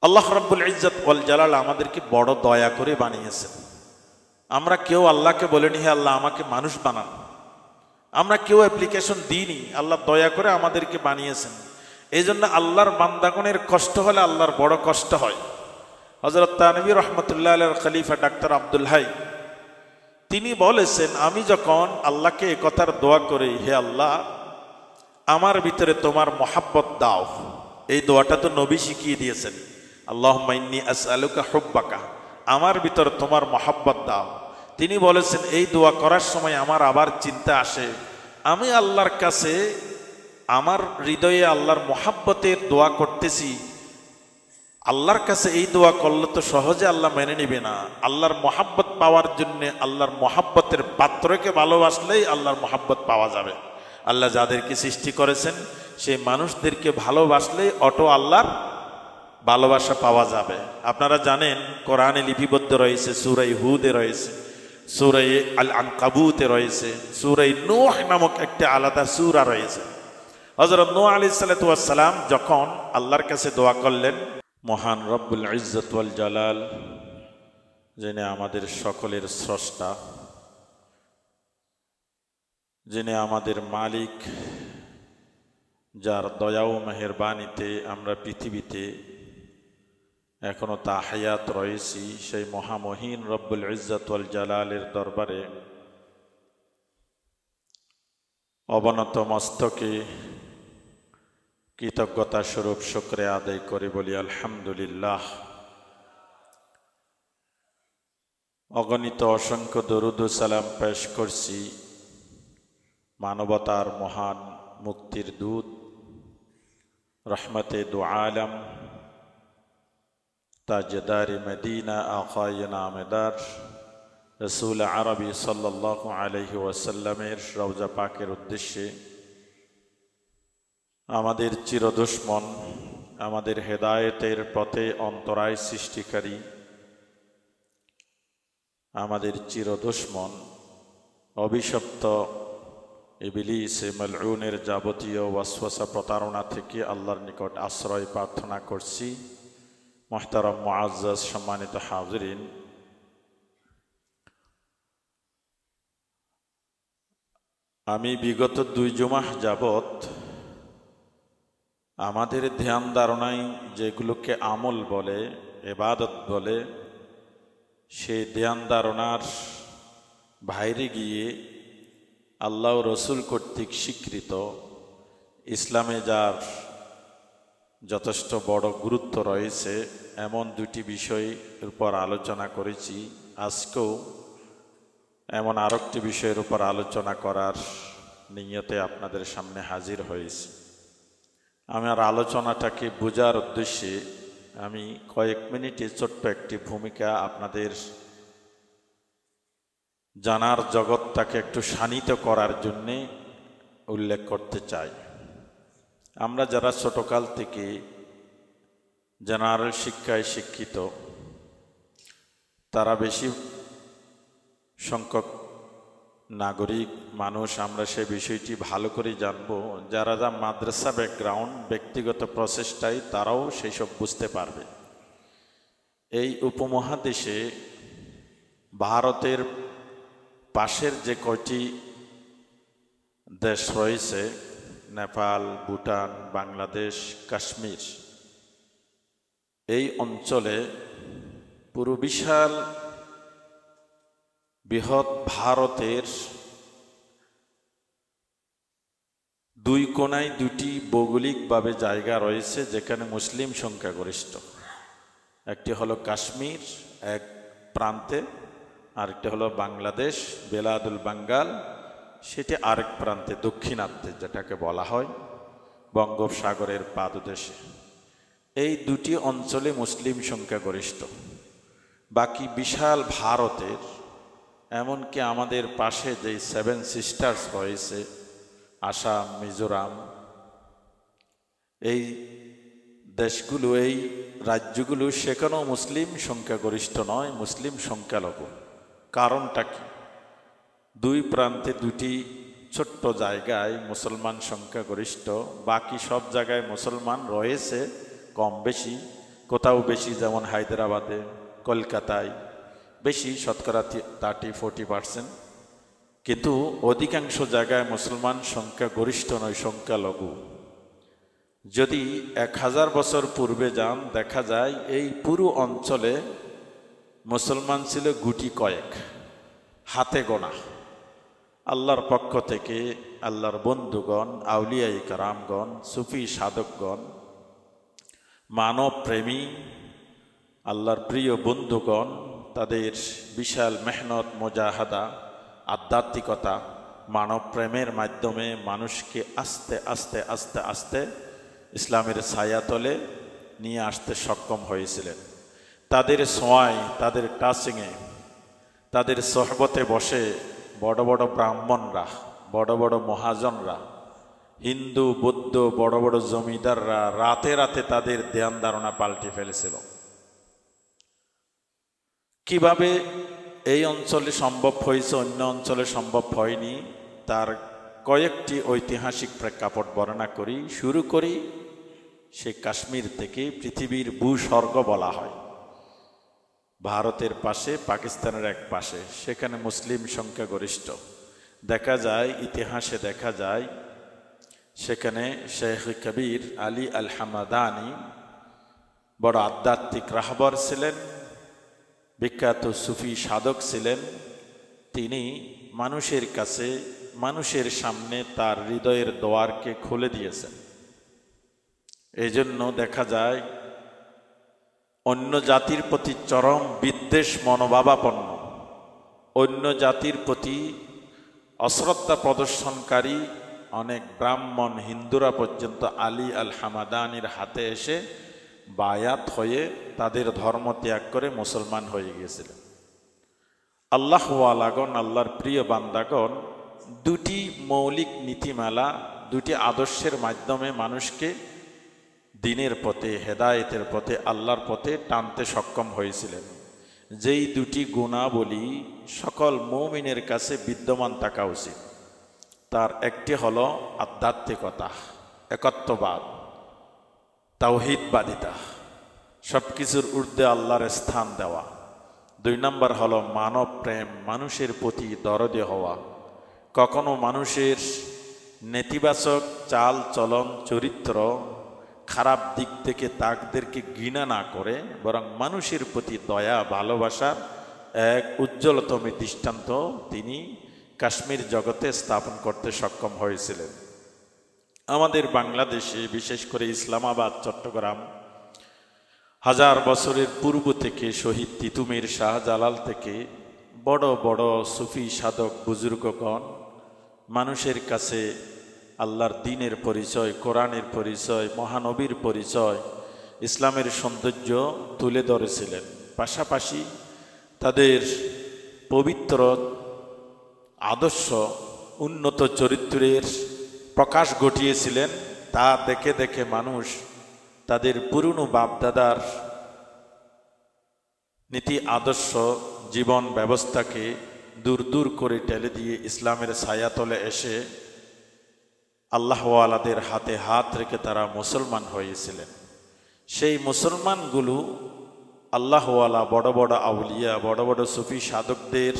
আল্লাহ রাব্বুল ইজ্জত ওয়াল জালাল আমাদেরকে বড় দয়া করে বানিয়েছেন। আমরা কেউ আল্লাহকে বলিনি হে আল্লাহ আমাকে মানুষ বানান, আমরা কেউ অ্যাপ্লিকেশন দিইনি, আল্লাহ দয়া করে আমাদেরকে বানিয়েছেন। এই জন্য আল্লাহর বান্দাগণের কষ্ট হলে আল্লাহর বড় কষ্ট হয়। হযরত তানভী রহমতুল্লাহ আলাইহির খলিফা ডাক্তার আব্দুল হাই তিনি বলেছেন, আমি যখন আল্লাহকে এই কথার দোয়া করি, হে আল্লাহ আমার ভিতরে তোমার মহাব্বত দাও, এই দোয়াটা তো নবী শিখিয়ে দিয়েছেন, আল্লাহুম্মা ইন্নী আসআলুকা হুব্বাকা, আমার ভিতরে তোমার মহাব্বত দাও। তিনি বলেছেন এই দোয়া করার সময় আমার আবার চিন্তা আসে, আমি আল্লাহর কাছে আমার হৃদয়ে আল্লাহর মহাব্বতের দোয়া করতেছি, আল্লাহর কাছে এই দোয়া করলে তো সহজে আল্লাহ মেনে নিবে না। আল্লাহর মহাব্বত পাওয়ার জন্য আল্লাহর মহাব্বতের পাত্রকে ভালোবাসলেই আল্লাহর মহাব্বত পাওয়া যাবে। আল্লাহ যাদেরকে সৃষ্টি করেছেন সেই মানুষদেরকে ভালোবাসলেই অটো আল্লাহর ভালোবাসা পাওয়া যাবে। আপনারা জানেন কোরআনে লিপিবদ্ধ রয়েছে, সূরা হুদে রয়েছে, সূরা আল আনকাবুতে রয়েছে, সূরা নূহ নামক একটা আলাদা সূরা রয়েছে। হযরত নূহ আলাইহিস সালাতু ওয়াস সালাম যখন আল্লাহর কাছে দোয়া করলেন, মহান রব্বুল ইজ্জত ওয়াল জালাল যিনি আমাদের সকলের স্রষ্টা, যিনি আমাদের মালিক, যার দয়া ও মেহেরবানিতে আমরা পৃথিবীতে এখনো তা হায়াত রয়েছি, সেই মহামহিন রব্বুল ইজ্জত ওয়াল জালালের দরবারে অবনত মস্তকে কৃতজ্ঞতা স্বরূপ শুকরিয়া আদায় করে বলি আলহামদুলিল্লাহ। অগণিত অসংখ্য দরুদ ও সালাম পেশ করছি মানবতার মহান মুক্তির দূত, রহমতে দু আলম, তাজদারি মদিনা, আকায়ে নামদার রসুল আরবি সাল্লাল্লাহু আলাইহি ওয়াসাল্লামের রওজা পাকের উদ্দেশ্যে। আমাদের চিরদুশ্মন, আমাদের হেদায়েতের পথে অন্তরায় সৃষ্টিকারী, আমাদের চিরদুশ্মন অভিশপ্ত ইবলিস মালউনের যাবতীয় ওয়াসওয়াসা প্রতারণা থেকে আল্লাহর নিকট আশ্রয় প্রার্থনা করছি। মুহতারাম মুআজ্জাজ সম্মানিত হাজিরিন, আমি বিগত 2 জুমা যাবত আমাদের ধ্যান ধারণায় যেগুলোকে আমল বলে, ইবাদত বলে, সেই ধ্যান ধারণার বাইরে গিয়ে আল্লাহ ও রসুল কর্তৃক স্বীকৃত ইসলামে যার যথেষ্ট বড় গুরুত্ব রয়েছে এমন 2টি বিষয়ের উপর আলোচনা করেছি। আজকেও এমন আরেকটি বিষয়ের উপর আলোচনা করার নিয়তে আপনাদের সামনে হাজির হয়েছি। আমার আলোচনাটাকে বোঝার উদ্দেশ্যে আমি কয়েক মিনিটে ছোট্ট একটি ভূমিকা আপনাদের জানার জগৎটাকে একটু শানিত করার জন্যে উল্লেখ করতে চাই। আমরা যারা ছোটকাল থেকে জেনারেল শিক্ষায় শিক্ষিত, তারা বেশি সংখ্যক নাগরিক মানুষ আমরা সে বিষয়টি ভালো করে জানব। যারা মাদ্রাসা ব্যাকগ্রাউন্ড, ব্যক্তিগত প্রচেষ্টায় তারাও সেই সব বুঝতে পারবে। এই উপমহাদেশে ভারতের পাশের যে কয়টি দেশ রয়েছে, নেপাল, ভুটান, বাংলাদেশ, কাশ্মীর, এই অঞ্চলে পুরো বিশাল বৃহৎ ভারতের 2 কোণায় 2টি ভৌগোলিকভাবে জায়গা রয়েছে যেখানে মুসলিম সংখ্যাগরিষ্ঠ। একটি হলো কাশ্মীর এক প্রান্তে, আরেকটি হলো বাংলাদেশ, বেলাদুল বাঙ্গাল, সেটি আরেক প্রান্তে দক্ষিণার্থে, যেটাকে বলা হয় বঙ্গোপসাগরের পাদদেশে। এই 2টি অঞ্চলে মুসলিম সংখ্যাগরিষ্ঠ। বাকি বিশাল ভারতের, এমনকি আমাদের পাশে যে 7 সিস্টার্স রয়েছে, আসাম, মিজোরাম, এই দেশগুলো, এই রাজ্যগুলো, সেখানেও মুসলিম সংখ্যাগরিষ্ঠ নয়, মুসলিম সংখ্যালঘু। কারণটা কি? 2 প্রান্তে 2টি ছোট্ট জায়গায় মুসলমান সংখ্যাগরিষ্ঠ, বাকি সব জায়গায় মুসলমান রয়েছে কম বেশি, কোথাও বেশি, যেমন হায়দ্রাবাদে, কলকাতায় বেশি, শতকরা 30-40%, কিন্তু অধিকাংশ জায়গায় মুসলমান সংখ্যা গরিষ্ঠ নয়, সংখ্যা লঘু। যদি 1000 বছর পূর্বে যান, দেখা যায় এই পুরো অঞ্চলে মুসলমান ছিল গুটি কয়েক, হাতে গোনা। আল্লাহর পক্ষ থেকে আল্লাহর বন্ধুগণ, আউলিয়ায়ে কেরামগণ, সুফি সাধকগণ, মানব প্রেমী আল্লাহর প্রিয় বন্ধুগণ, তাদের বিশাল মেহনত, মুজাহাদা, আধ্যাত্মিকতা, মানব প্রেমের মাধ্যমে মানুষকে আস্তে আস্তে আস্তে আস্তে ইসলামের ছায়াতলে নিয়ে আসতে সক্ষম হয়েছিলেন। তাদের ছোঁয়ায়, তাদের টাচিংয়ে, তাদের সোহবতে বসে বড় বড় ব্রাহ্মণরা, বড় বড় মহাজনরা, হিন্দু বৌদ্ধ বড় বড় জমিদাররা রাতে রাতে তাদের ধ্যান ধারণা পাল্টে ফেলেছিল। কিভাবে এই অঞ্চলে সম্ভব হয়েছে, অন্য অঞ্চলে সম্ভব হয়নি, তার কয়েকটি ঐতিহাসিক প্রেক্ষাপট বর্ণনা করি। শুরু করি সে কাশ্মীর থেকে। পৃথিবীর ভূস্বর্গ বলা হয়, ভারতের পাশে, পাকিস্তানের এক পাশে, সেখানে মুসলিম সংখ্যা গরিষ্ঠ। দেখা যায়, ইতিহাসে দেখা যায়, সেখানে শেখ কবির আলী আল হামাদানি বড় আধ্যাত্মিক রাহবর ছিলেন, বিখ্যাত সুফি সাধক ছিলেন। তিনি মানুষের কাছে, মানুষের সামনে তার হৃদয়ের দ্বারকে খুলে দিয়েছেন। এই জন্য দেখা যায় অন্য জাতির প্রতি চরম বিদ্বেষ মনোভাবাপন্ন, অন্য জাতির প্রতি অশ্রদ্ধা প্রদর্শনকারী অনেক ব্রাহ্মণ হিন্দুরা পর্যন্ত আলী আল হামাদানির হাতে এসে বায়াত হয়ে তাদের ধর্ম ত্যাগ করে মুসলমান হয়ে গিয়েছিলেন। আল্লাহওয়ালাগণ, আল্লাহর প্রিয় বান্দাগণ, দুটি মৌলিক নীতিমালা, দুটি আদর্শের মাধ্যমে মানুষকে দিনের পথে, হেদায়েতের পথে, আল্লাহর পথে টানতে সক্ষম হয়েছিলেন। যেই দুটি গুণাবলী সকল মুমিনের কাছে বিদ্যমান থাকা উচিত। তার একটি হলো আধ্যাত্মিকতা, একত্ববাদ, তাওহীদবাদিতা, সব কিছুর ঊর্ধ্বে আল্লাহর স্থান দেওয়া। 2 নম্বর হলো মানব প্রেম, মানুষের প্রতি দরদী হওয়া। কখনো মানুষের নেতিবাচক চাল চলন, চরিত্র, খারাপ দিক থেকে তাদেরকে ঘৃণা না করে, বরং মানুষের প্রতি দয়া, ভালোবাসার এক উজ্জ্বলতম দৃষ্টান্ত তিনি কাশ্মীর জগতে স্থাপন করতে সক্ষম হয়েছিলেন। আমাদের বাংলাদেশে, বিশেষ করে ইসলামাবাদ, চট্টগ্রাম, 1000 বছরের পূর্ব থেকে শহীদ তিতুমির, শাহজালাল থেকে বড় বড় সুফি সাধক বুজুর্গগণ মানুষের কাছে আল্লাহর দ্বীনের পরিচয়, কোরআনের পরিচয়, মহানবীর পরিচয়, ইসলামের সৌন্দর্য তুলে ধরেছিলেন। পাশাপাশি তাদের পবিত্র আদর্শ, উন্নত চরিত্রের প্রকাশ ঘটিয়েছিলেন। তা দেখে দেখে মানুষ তাদের পুরনো বাপদাদার নীতি আদর্শ, জীবন ব্যবস্থাকে দূর দূর করে ঠেলে দিয়ে ইসলামের ছায়াতলে এসে আল্লাহওয়ালাদের হাতে হাত রেখে তারা মুসলমান হয়েছিলেন। সেই মুসলমানগুলো আল্লাহওয়ালা বড় বড় আউলিয়া, বড় বড় সুফি সাধকদের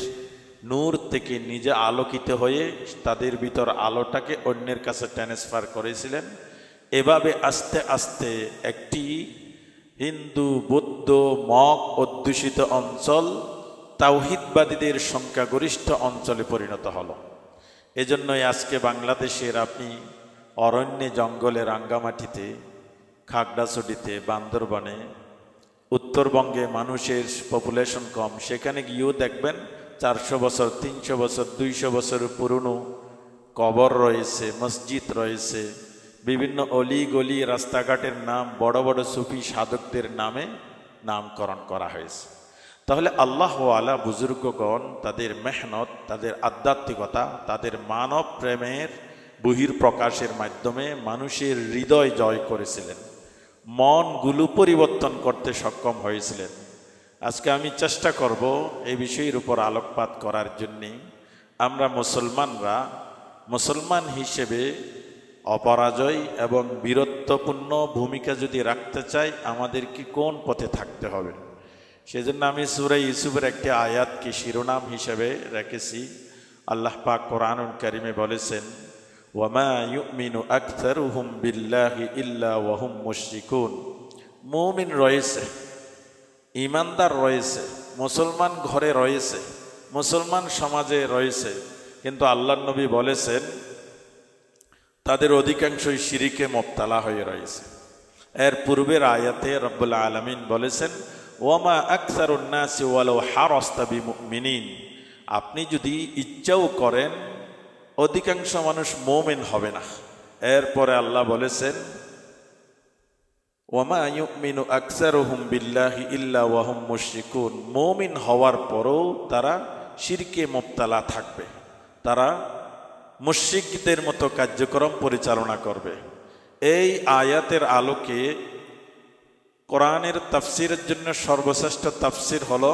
নূর থেকে নিজে আলোকিত হয়ে তাদের ভিতর আলোটাকে অন্যের কাছে ট্রান্সফার করেছিলেন। এভাবে আস্তে আস্তে একটি হিন্দু, বৌদ্ধ, মগ অধ্যুষিত অঞ্চল তাওহীদবাদীদের সংখ্যাগরিষ্ঠ অঞ্চলে পরিণত হলো। এজন্যই আজকে বাংলাদেশের আপনি অরণ্যে, জঙ্গলে, রাঙ্গামাটিতে, খাগড়াছড়িতে, বান্দরবানে, উত্তরবঙ্গে মানুষের পপুলেশন কম, সেখানে গিয়েও দেখবেন 400 বছর, 300 বছর, 200 বছরের পুরনো কবর রয়েছে, মসজিদ রয়েছে, বিভিন্ন অলি গলি, রাস্তাঘাটের নাম বড় বড় সুফি সাধকদের নামে নামকরণ করা হয়েছে। তাহলে আল্লাহওয়ালা বুজুর্গগণ তাদের মেহনত, তাদের আধ্যাত্মিকতা, তাদের মানব প্রেমের বহির্প্রকাশের মাধ্যমে মানুষের হৃদয় জয় করেছিলেন, মনগুলো পরিবর্তন করতে সক্ষম হয়েছিলেন। আজকে আমি চেষ্টা করব এই বিষয়ের উপর আলোকপাত করার জন্যে। আমরা মুসলমানরা, মুসলমান হিসেবে অপরাজয় এবং বীরত্বপূর্ণ ভূমিকা যদি রাখতে চাই আমাদেরকে কোন পথে থাকতে হবে। সেজন্য আমি সূরা ইউসুফের একটি আয়াতকে শিরোনাম হিসেবে রেখেছি। আল্লাহ পাক কোরআনুল কারীমে বলেছেন, ওয়ামা ইউমিনু আকসারুহুম বিল্লাহি ইল্লা ওয়াহুম মুশরিকুন। মুমিন রয়েছে, ঈমানদার রয়েছে, মুসলমান ঘরে রয়েছে, মুসলমান সমাজে রয়েছে, কিন্তু আল্লাহর নবী বলেছেন তাদের অধিকাংশই শিরিকে মুবতালা হয়ে রয়েছে। এর পূর্বের আয়াতে রব্বুল আলামিন বলেছেন, ওয়ামা আকসারুন নাসি ওয়ালাউ হারাসতা বিমুমিনিন। আপনি যদি ইচ্ছাও করেন অধিকাংশ মানুষ মুমিন হবে না। এরপরে আল্লাহ বলেছেন, ওয়ামা ইউমিনু আকসারুহুম বিল্লাহি ইল্লা ওয়াহুম মুশরিকুন। মুমিন হওয়ার পরও তারা শিরকে মুবতালা থাকবে, তারা মুশরিকদের মতো কার্যক্রম পরিচালনা করবে। এই আয়াতের আলোকে কোরআনের তাফসিরের জন্য সর্বশ্রেষ্ঠ তাফসির হলো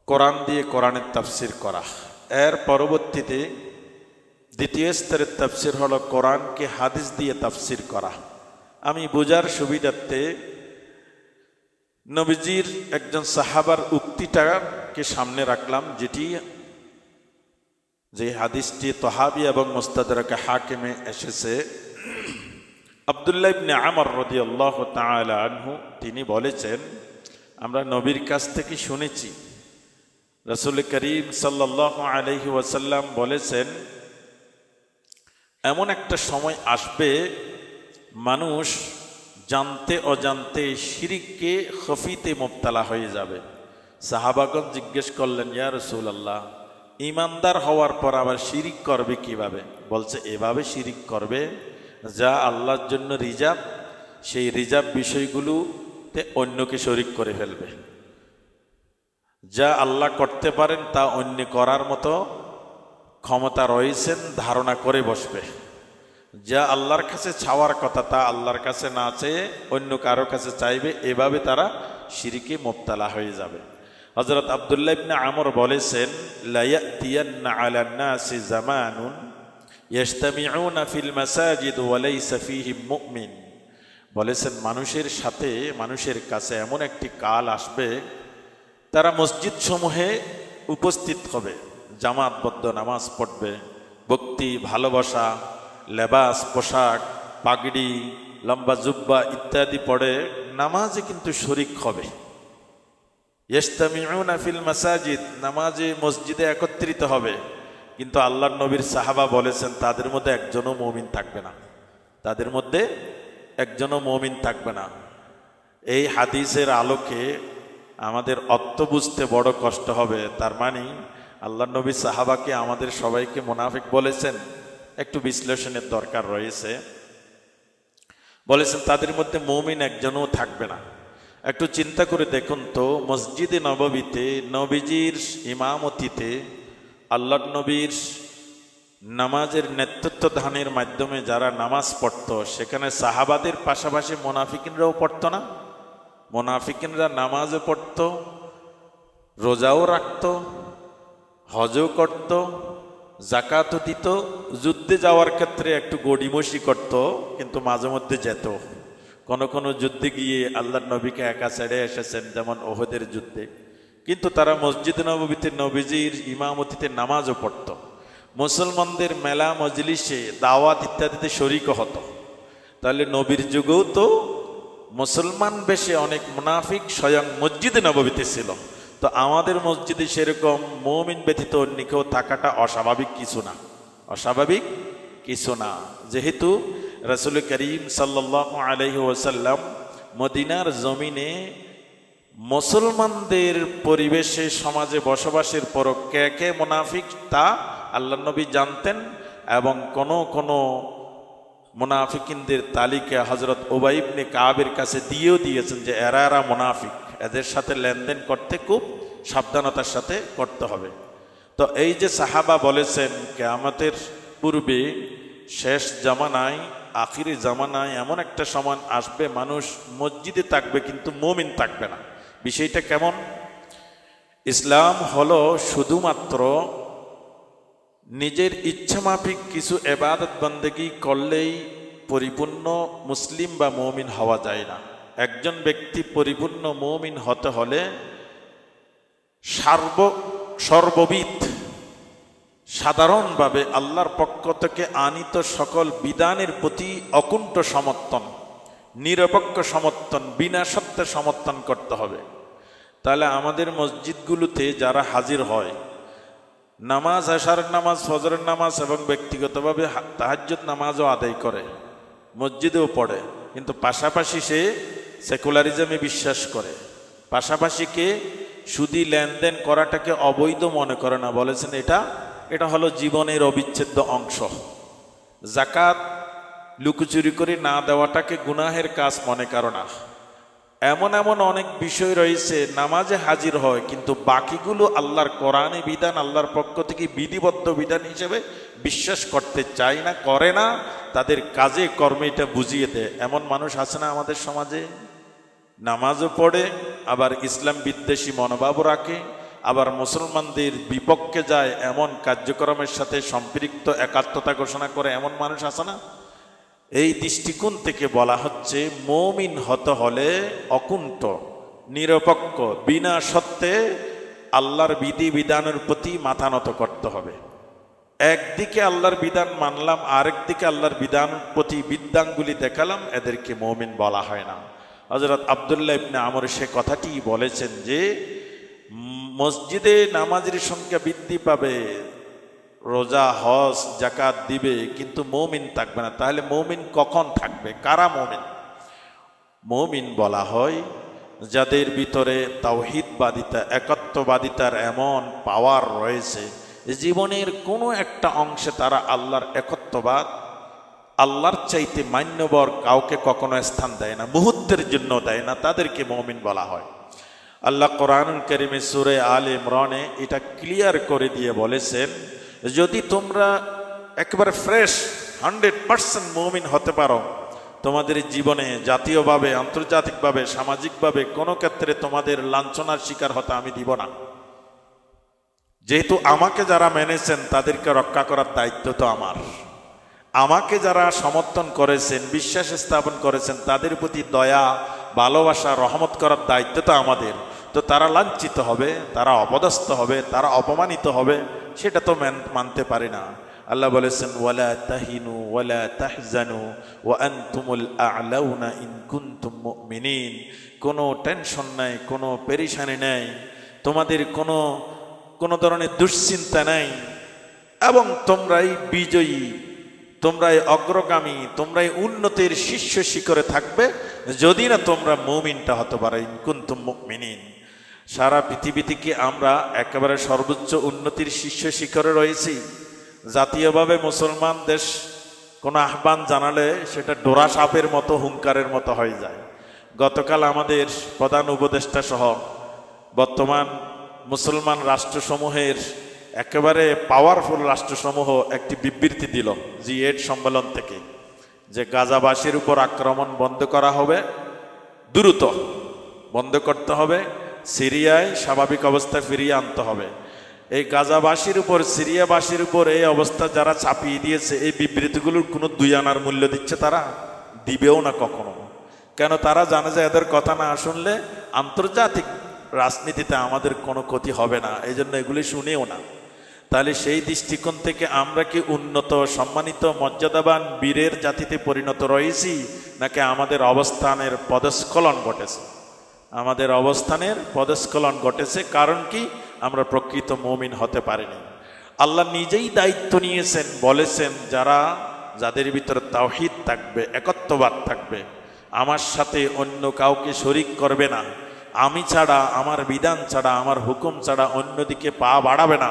কোরআন দিয়ে কোরআনের তাফসির করা। এর পরবর্তীতে দ্বিতীয় স্তরের তাফসির হলো কোরআনকে হাদিস দিয়ে তাফসির করা। আমি বোঝার সুবিধার্থে নবীজির একজন সাহাবার উক্তিটাকে সামনে রাখলাম, যে হাদিসটি তহাবি এবং মুস্তাদরাকে হাকিমে এসেছে। আব্দুল্লাহ ইবনে আমর রাদিয়াল্লাহু তাআলা আনহু তিনি বলেছেন, আমরা নবীর কাছ থেকে শুনেছি রাসূল করিম সাল্লাল্লাহু আলাইহি ওয়াসাল্লাম বলেছেন, এমন একটা সময় আসবে মানুষ জানতে অজান্তে শিরকে খফিতে মুবতালা হয়ে যাবে। সাহাবাগণ জিজ্ঞেস করলেন, ইয়া রাসূলুল্লাহ, ঈমানদার হওয়ার পর আবার শিরিক করবে কিভাবে? বলছে, এভাবে শিরিক করবে যা আল্লাহর জন্য রিজার্ভ, সেই রিজার্ভ বিষয়গুলোতে অন্যকে শরিক করে ফেলবে। যা আল্লাহ করতে পারেন তা অন্য করার মতো ক্ষমতা রয়েছেন ধারণা করে বসবে। যা আল্লাহর কাছে চাওয়ার কথা তা আল্লাহর কাছে না চেয়ে অন্য কারো কাছে চাইবে। এভাবে তারা শিরিকে মুবতালা হয়ে যাবে। হযরত আব্দুল্লাহ ইবনে আমর বলেছেন, লা ইয়াতিয়ান্না আলান নাসি জামানুন ইয়াজতামিউনা ফিল মাসাজিদ ওয়া লাইসা ফীহিম মুমিন। বলেছেন, মানুষের কাছে এমন একটি কাল আসবে, তারা মসজিদ সমূহে উপস্থিত হবে, জামাতবদ্ধ নামাজ পড়বে, ভক্তি ভালোবাসা লেবাস পোশাক পাগড়ি লম্বা জুব্বা ইত্যাদি পড়ে নামাজে কিন্তু শরিক হবে। ইস্তামিউনা ফিল মাসাজিদ, নামাজে মসজিদে একত্রিত হবে, কিন্তু আল্লাহর নবীর সাহাবা বলেছেন তাদের মধ্যে একজনও মুমিন থাকবে না, তাদের মধ্যে একজনও মুমিন থাকবে না। এই হাদিসের আলোকে আমাদের অর্থ বুঝতে বড় কষ্ট হবে। তার মানে আল্লাহর নবী সাহাবাকে আমাদের সবাইকে মুনাফিক বলেছেন? একটু বিশ্লেষণের দরকার রয়েছে। বলেছেন তাদের মধ্যে মুমিন একজনও থাকবে না। একটু চিন্তা করে দেখুন তো, মসজিদে নববীতে নবীজির ইমামতিতে আল্লাহর নবীর নামাজের নেতৃত্ব দানের মাধ্যমে যারা নামাজ পড়তো, সেখানে সাহাবাদের পাশাপাশি মুনাফিকিনরাও পড়তো না? মুনাফিকিনরা নামাজও পড়তো, রোজাও রাখতো, হজও করতো, জাকাতও দিত, যুদ্ধে যাওয়ার ক্ষেত্রে একটু গড়িমসি করত, কিন্তু মাঝে মধ্যে যেত। কোন যুদ্ধে গিয়ে আল্লাহর নবীকে একা ছেড়ে এসেছেন, যেমন ওহদের যুদ্ধে। কিন্তু তারা মসজিদে নববীতে নবীজির ইমামতিতে নামাজও পড়ত, মুসলমানদের মেলা মজলিসে দাওয়াত ইত্যাদিতে শরিক হতো। তাহলে নবীর যুগেও তো মুসলমান বেশে অনেক মুনাফিক স্বয়ং মসজিদে নববীতে ছিল। তো আমাদের মসজিদে সেরকম মুমিন ব্যতীত অন্য কেউ থাকাটা অস্বাভাবিক কিছু না, অস্বাভাবিক কিছু না। যেহেতু রাসূল করিম সাল্লাল্লাহু আলাইহি ওয়াসাল্লাম মদিনার জমিনে মুসলমানদের পরিবেশে সমাজে বসবাসের পর কে কে মুনাফিক তা আল্লাহর নবী জানতেন, এবং কোন মুনাফিকিনদের তালিকা হযরত উবাই ইবনে কাবের কাছে দিয়েছেন যে এরা মুনাফিক, এদের সাথে লেনদেন করতে খুব সাবধানতার সাথে করতে হবে। তো এই যে সাহাবা বলেছেন কিয়ামতের পূর্বে শেষ জামানায় আখিরি জামানায় এমন একটা সময় আসবে মানুষ মসজিদে থাকবে কিন্তু মুমিন থাকবে না। বিষয়টা কেমন? ইসলাম হলো শুধুমাত্র নিজের ইচ্ছা মাফিক কিছু ইবাদত বন্দেগী করলেই পরিপূর্ণ মুসলিম বা মুমিন হওয়া যায় না। একজন ব্যক্তি পরিপূর্ণ মুমিন হতে হলে সর্ববিধ সাধারণভাবে আল্লাহর পক্ষ থেকে আনিত সকল বিধানের প্রতি অকুণ্ঠ সমর্থন, নিরপেক্ষ সমর্থন, বিনা শর্তে সমর্থন করতে হবে। তাহলে আমাদের মসজিদগুলোতে যারা হাজির হয়, নামাজ, আশারের নামাজ, ফজরের নামাজ এবং ব্যক্তিগতভাবে তাহাজ্জুদ নামাজও আদায় করে, মসজিদেও পড়ে, কিন্তু পাশাপাশি সে সেকুলারিজমে বিশ্বাস করে, পাশাপাশি কে সুদী লেনদেন করাটাকে অবৈধ মনে করে না, বলেছেন এটা হলো জীবনের অবিচ্ছেদ্য অংশ। যাকাত লুকোচুরি করে না দেওয়াটাকে গুনাহের কাজ মনে করো না। এমন অনেক বিষয় রয়েছে, নামাজে হাজির হয় কিন্তু বাকিগুলো আল্লাহর কোরআনী বিধান, আল্লাহর পক্ষ থেকে বিধিবদ্ধ বিধান হিসেবে বিশ্বাস করতে চায় না, করে না, তাদের কাজে কর্মে এটা বুঝিয়ে দেয়। এমন মানুষ আছে না আমাদের সমাজে? নামাজও পড়ে, আবার ইসলাম বিদ্বেষী মনোভাবও রাখে, আবার মুসলমানদের বিপক্ষে যায়, এমন কার্যক্রমের সাথে সম্পৃক্ত, একাত্মতা ঘোষণা করে, এমন মানুষ আছে না? এই দৃষ্টিকোণ থেকে বলা হচ্ছে মুমিন হতে হলে অকুণ্ঠ, নিরপেক্ষ, বিনা শর্তে আল্লাহর বিধি বিধানের প্রতি মাথা নত করতে হবে। একদিকে আল্লাহর বিধান মানলাম, আরেকদিকে আল্লাহর বিধান প্রতি বিদ্যাঙ্গুলি দেখালাম, এদেরকে মুমিন বলা হয় না। হযরত আব্দুল্লাহ ইবনে আমর সে কথাটি বলেছেন যে মসজিদে নামাজের সংখ্যা বৃদ্ধি পাবে, রোজা, হজ, যাকাত দিবে, কিন্তু মুমিন থাকবে না। তাহলে মুমিন কখন থাকবে? কারা মুমিন? মুমিন বলা হয় যাদের ভিতরে তাওহীদবাদিতা, একত্ববাদিতার এমন পাওয়ার রয়েছে, জীবনের কোনো একটা অংশে তারা আল্লাহর একত্ববাদ, আল্লাহর চাইতে মান্যবর কাউকে কখনো স্থান দেয় না, মুহূর্তের জন্য দেয় না, তাদেরকে মুমিন বলা হয়। আল্লাহ কোরআনুল কারীমে সূরা আলে ইমরানে এটা ক্লিয়ার করে দিয়ে বলেছেন, যদি তোমরা একেবারে ফ্রেশ 100% মুমিন হতে পারো, তোমাদের জীবনে জাতীয়ভাবে, আন্তর্জাতিকভাবে, সামাজিকভাবে কোনো ক্ষেত্রে তোমাদের লাঞ্ছনার শিকার হতে আমি দিব না। যেহেতু আমাকে যারা মেনেছেন তাদেরকে রক্ষা করার দায়িত্ব তো আমার। আমাকে যারা সমর্থন করেছেন, বিশ্বাস স্থাপন করেছেন, তাদের প্রতি দয়া, ভালোবাসা, রহমত করার দায়িত্ব তো আমাদের। তো তারা লাঞ্ছিত হবে, তারা অপদস্থ হবে, তারা অপমানিত হবে, সেটা তো মানতে পারি না। আল্লাহ বলেছেন ওয়ালা তাহিনু ওয়ালা তাহজানু ওয়া আনতুমুল আ'লাউনা ইন কুনতুম মুমিনিন। কোনো টেনশন নাই, কোনো পেরেশানি নাই, তোমাদের কোনো ধরনের দুশ্চিন্তা নাই, এবং তোমরাই বিজয়ী, তোমরাই অগ্রগামী, তোমরাই উন্নতির শীর্ষ শিখরে থাকবে যদি না তোমরা মুমিনটা হতে পারো, ইন কুনতুম মুমিনিন। সারা পৃথিবী থেকে আমরা একেবারে সর্বোচ্চ উন্নতির শীর্ষ শিখরে রয়েছি। জাতীয়ভাবে মুসলমান দেশ কোনো আহ্বান জানালে সেটা ডোরা সাপের মতো, হুঙ্কারের মতো হয়ে যায়। গতকাল আমাদের প্রধান উপদেষ্টা সহ বর্তমান মুসলমান রাষ্ট্রসমূহের একেবারে পাওয়ারফুল রাষ্ট্রসমূহ একটি বিবৃতি দিল G8 সম্মেলন থেকে, যে গাজাবাসীর উপর আক্রমণ বন্ধ করা হবে, দ্রুত বন্ধ করতে হবে, সিরিয়ায় স্বাভাবিক অবস্থা ফিরিয়ে আনতে হবে। এই গাজাবাসীর উপর, সিরিয়াবাসীর উপর এই অবস্থা যারা চাপিয়ে দিয়েছে, এই বিবৃতিগুলোর কোনো দুই আনার মূল্য দিচ্ছে তারা? দিবেও না কখনো। কেন? তারা জানে যে এদের কথা না শুনলে আন্তর্জাতিক রাজনীতিতে আমাদের কোনো ক্ষতি হবে না, এই জন্য এগুলি শুনেও না। তাহলে সেই দৃষ্টিকোণ থেকে আমরা কি উন্নত, সম্মানিত, মর্যাদাবান বীরের জাতিতে পরিণত রয়েছি, নাকি আমাদের অবস্থানের পদস্খলন ঘটেছে? আমাদের অবস্থানের পদস্খলন ঘটেছে। কারণ কি? আমরা প্রকৃত মুমিন হতে পারিনি। আল্লাহ নিজেই দায়িত্ব নিয়েছেন, বলেছেন যাদের ভিতরে তাওহীদ থাকবে, একত্ববাদ থাকবে, আমার সাথে অন্য কাউকে শরীক করবে না, আমি ছাড়া, আমার বিধান ছাড়া, আমার হুকুম ছাড়া অন্যদিকে পা বাড়াবে না,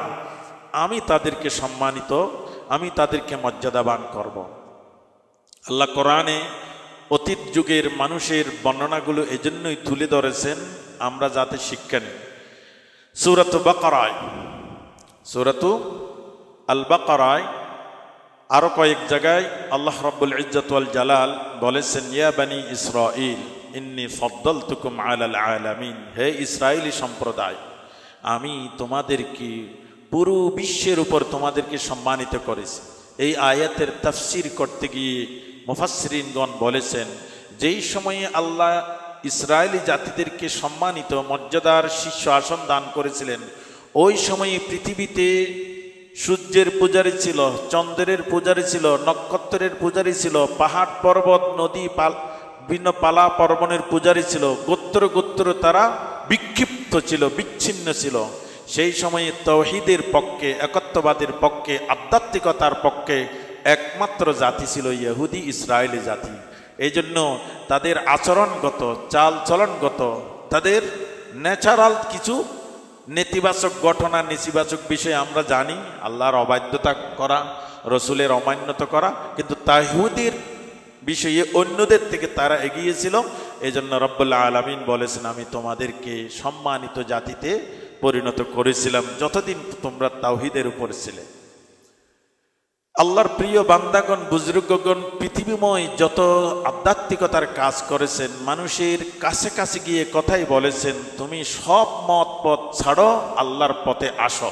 আমি তাদেরকে সম্মানিত, আমি তাদেরকে মর্যাদাবান করব। আল্লাহ কোরআনে অতীত যুগের মানুষের বর্ণনাগুলো এজন্যই তুলে ধরেছেন আমরা যাতে শিক্ষা নিই। সূরাত বাকারায়, সূরাত আল বাকারায় আরো কয়েক জায়গায় আল্লাহ রাব্বুল ইজ্জত ওয়াল জালাল বলেছেন, ইয়া বানি ইসরাঈল ইন্নী ফাদ্দালতুকুম আলাল আলামিন। হে ইসরাইলি সম্প্রদায়, আমি তোমাদেরকে পুরো বিশ্বের উপর তোমাদেরকে সম্মানিত করেছি। এই আয়াতের তাফসির করতে গিয়ে মুফাসসিরিনগণ বলেছেন, যেই সময়ে আল্লাহ ইসরায়েলি জাতিদেরকে সম্মানিত মর্যাদার শীর্ষ আসন দান করেছিলেন, ওই সময়ে পৃথিবীতে সূর্যের পূজারী ছিল, চন্দ্রের পূজারী ছিল, নক্ষত্রের পূজারী ছিল, পাহাড় পর্বত নদী বিভিন্ন পালা পর্বণের পূজারী ছিল, গোত্র গোত্র তারা বিক্ষিপ্ত ছিল, বিচ্ছিন্ন ছিল। সেই সময়ে তাওহীদের পক্ষে, একত্ববাদের পক্ষে, আধ্যাত্মিকতার পক্ষে একমাত্র জাতি ছিল ইহুদি ইসরায়েলি জাতি। এই জন্য তাদের আচরণগত, চাল চলনগত, তাদের ন্যাচারাল কিছু নেতিবাচক ঘটনা, নেতিবাচক বিষয় আমরা জানি, আল্লাহর অবাধ্যতা করা, রসুলের অমান্যতা করা, কিন্তু তাওহীদের বিষয়ে অন্যদের থেকে তারা এগিয়েছিল। এই জন্য রব্বুল আলামিন বলেছেন, আমি তোমাদেরকে সম্মানিত জাতিতে পরিণত করেছিলাম যতদিন তোমরা তাওহীদের উপর ছিলে। আল্লাহর প্রিয় বান্দাগণ, বুজুর্গগণ পৃথিবীময় যত আধ্যাত্মিকতার কাজ করেছেন, মানুষের কাছে কাছে গিয়ে কথাই বলেছেন, তুমি সব মত পথ ছাড়ো, আল্লাহর পথে আসো।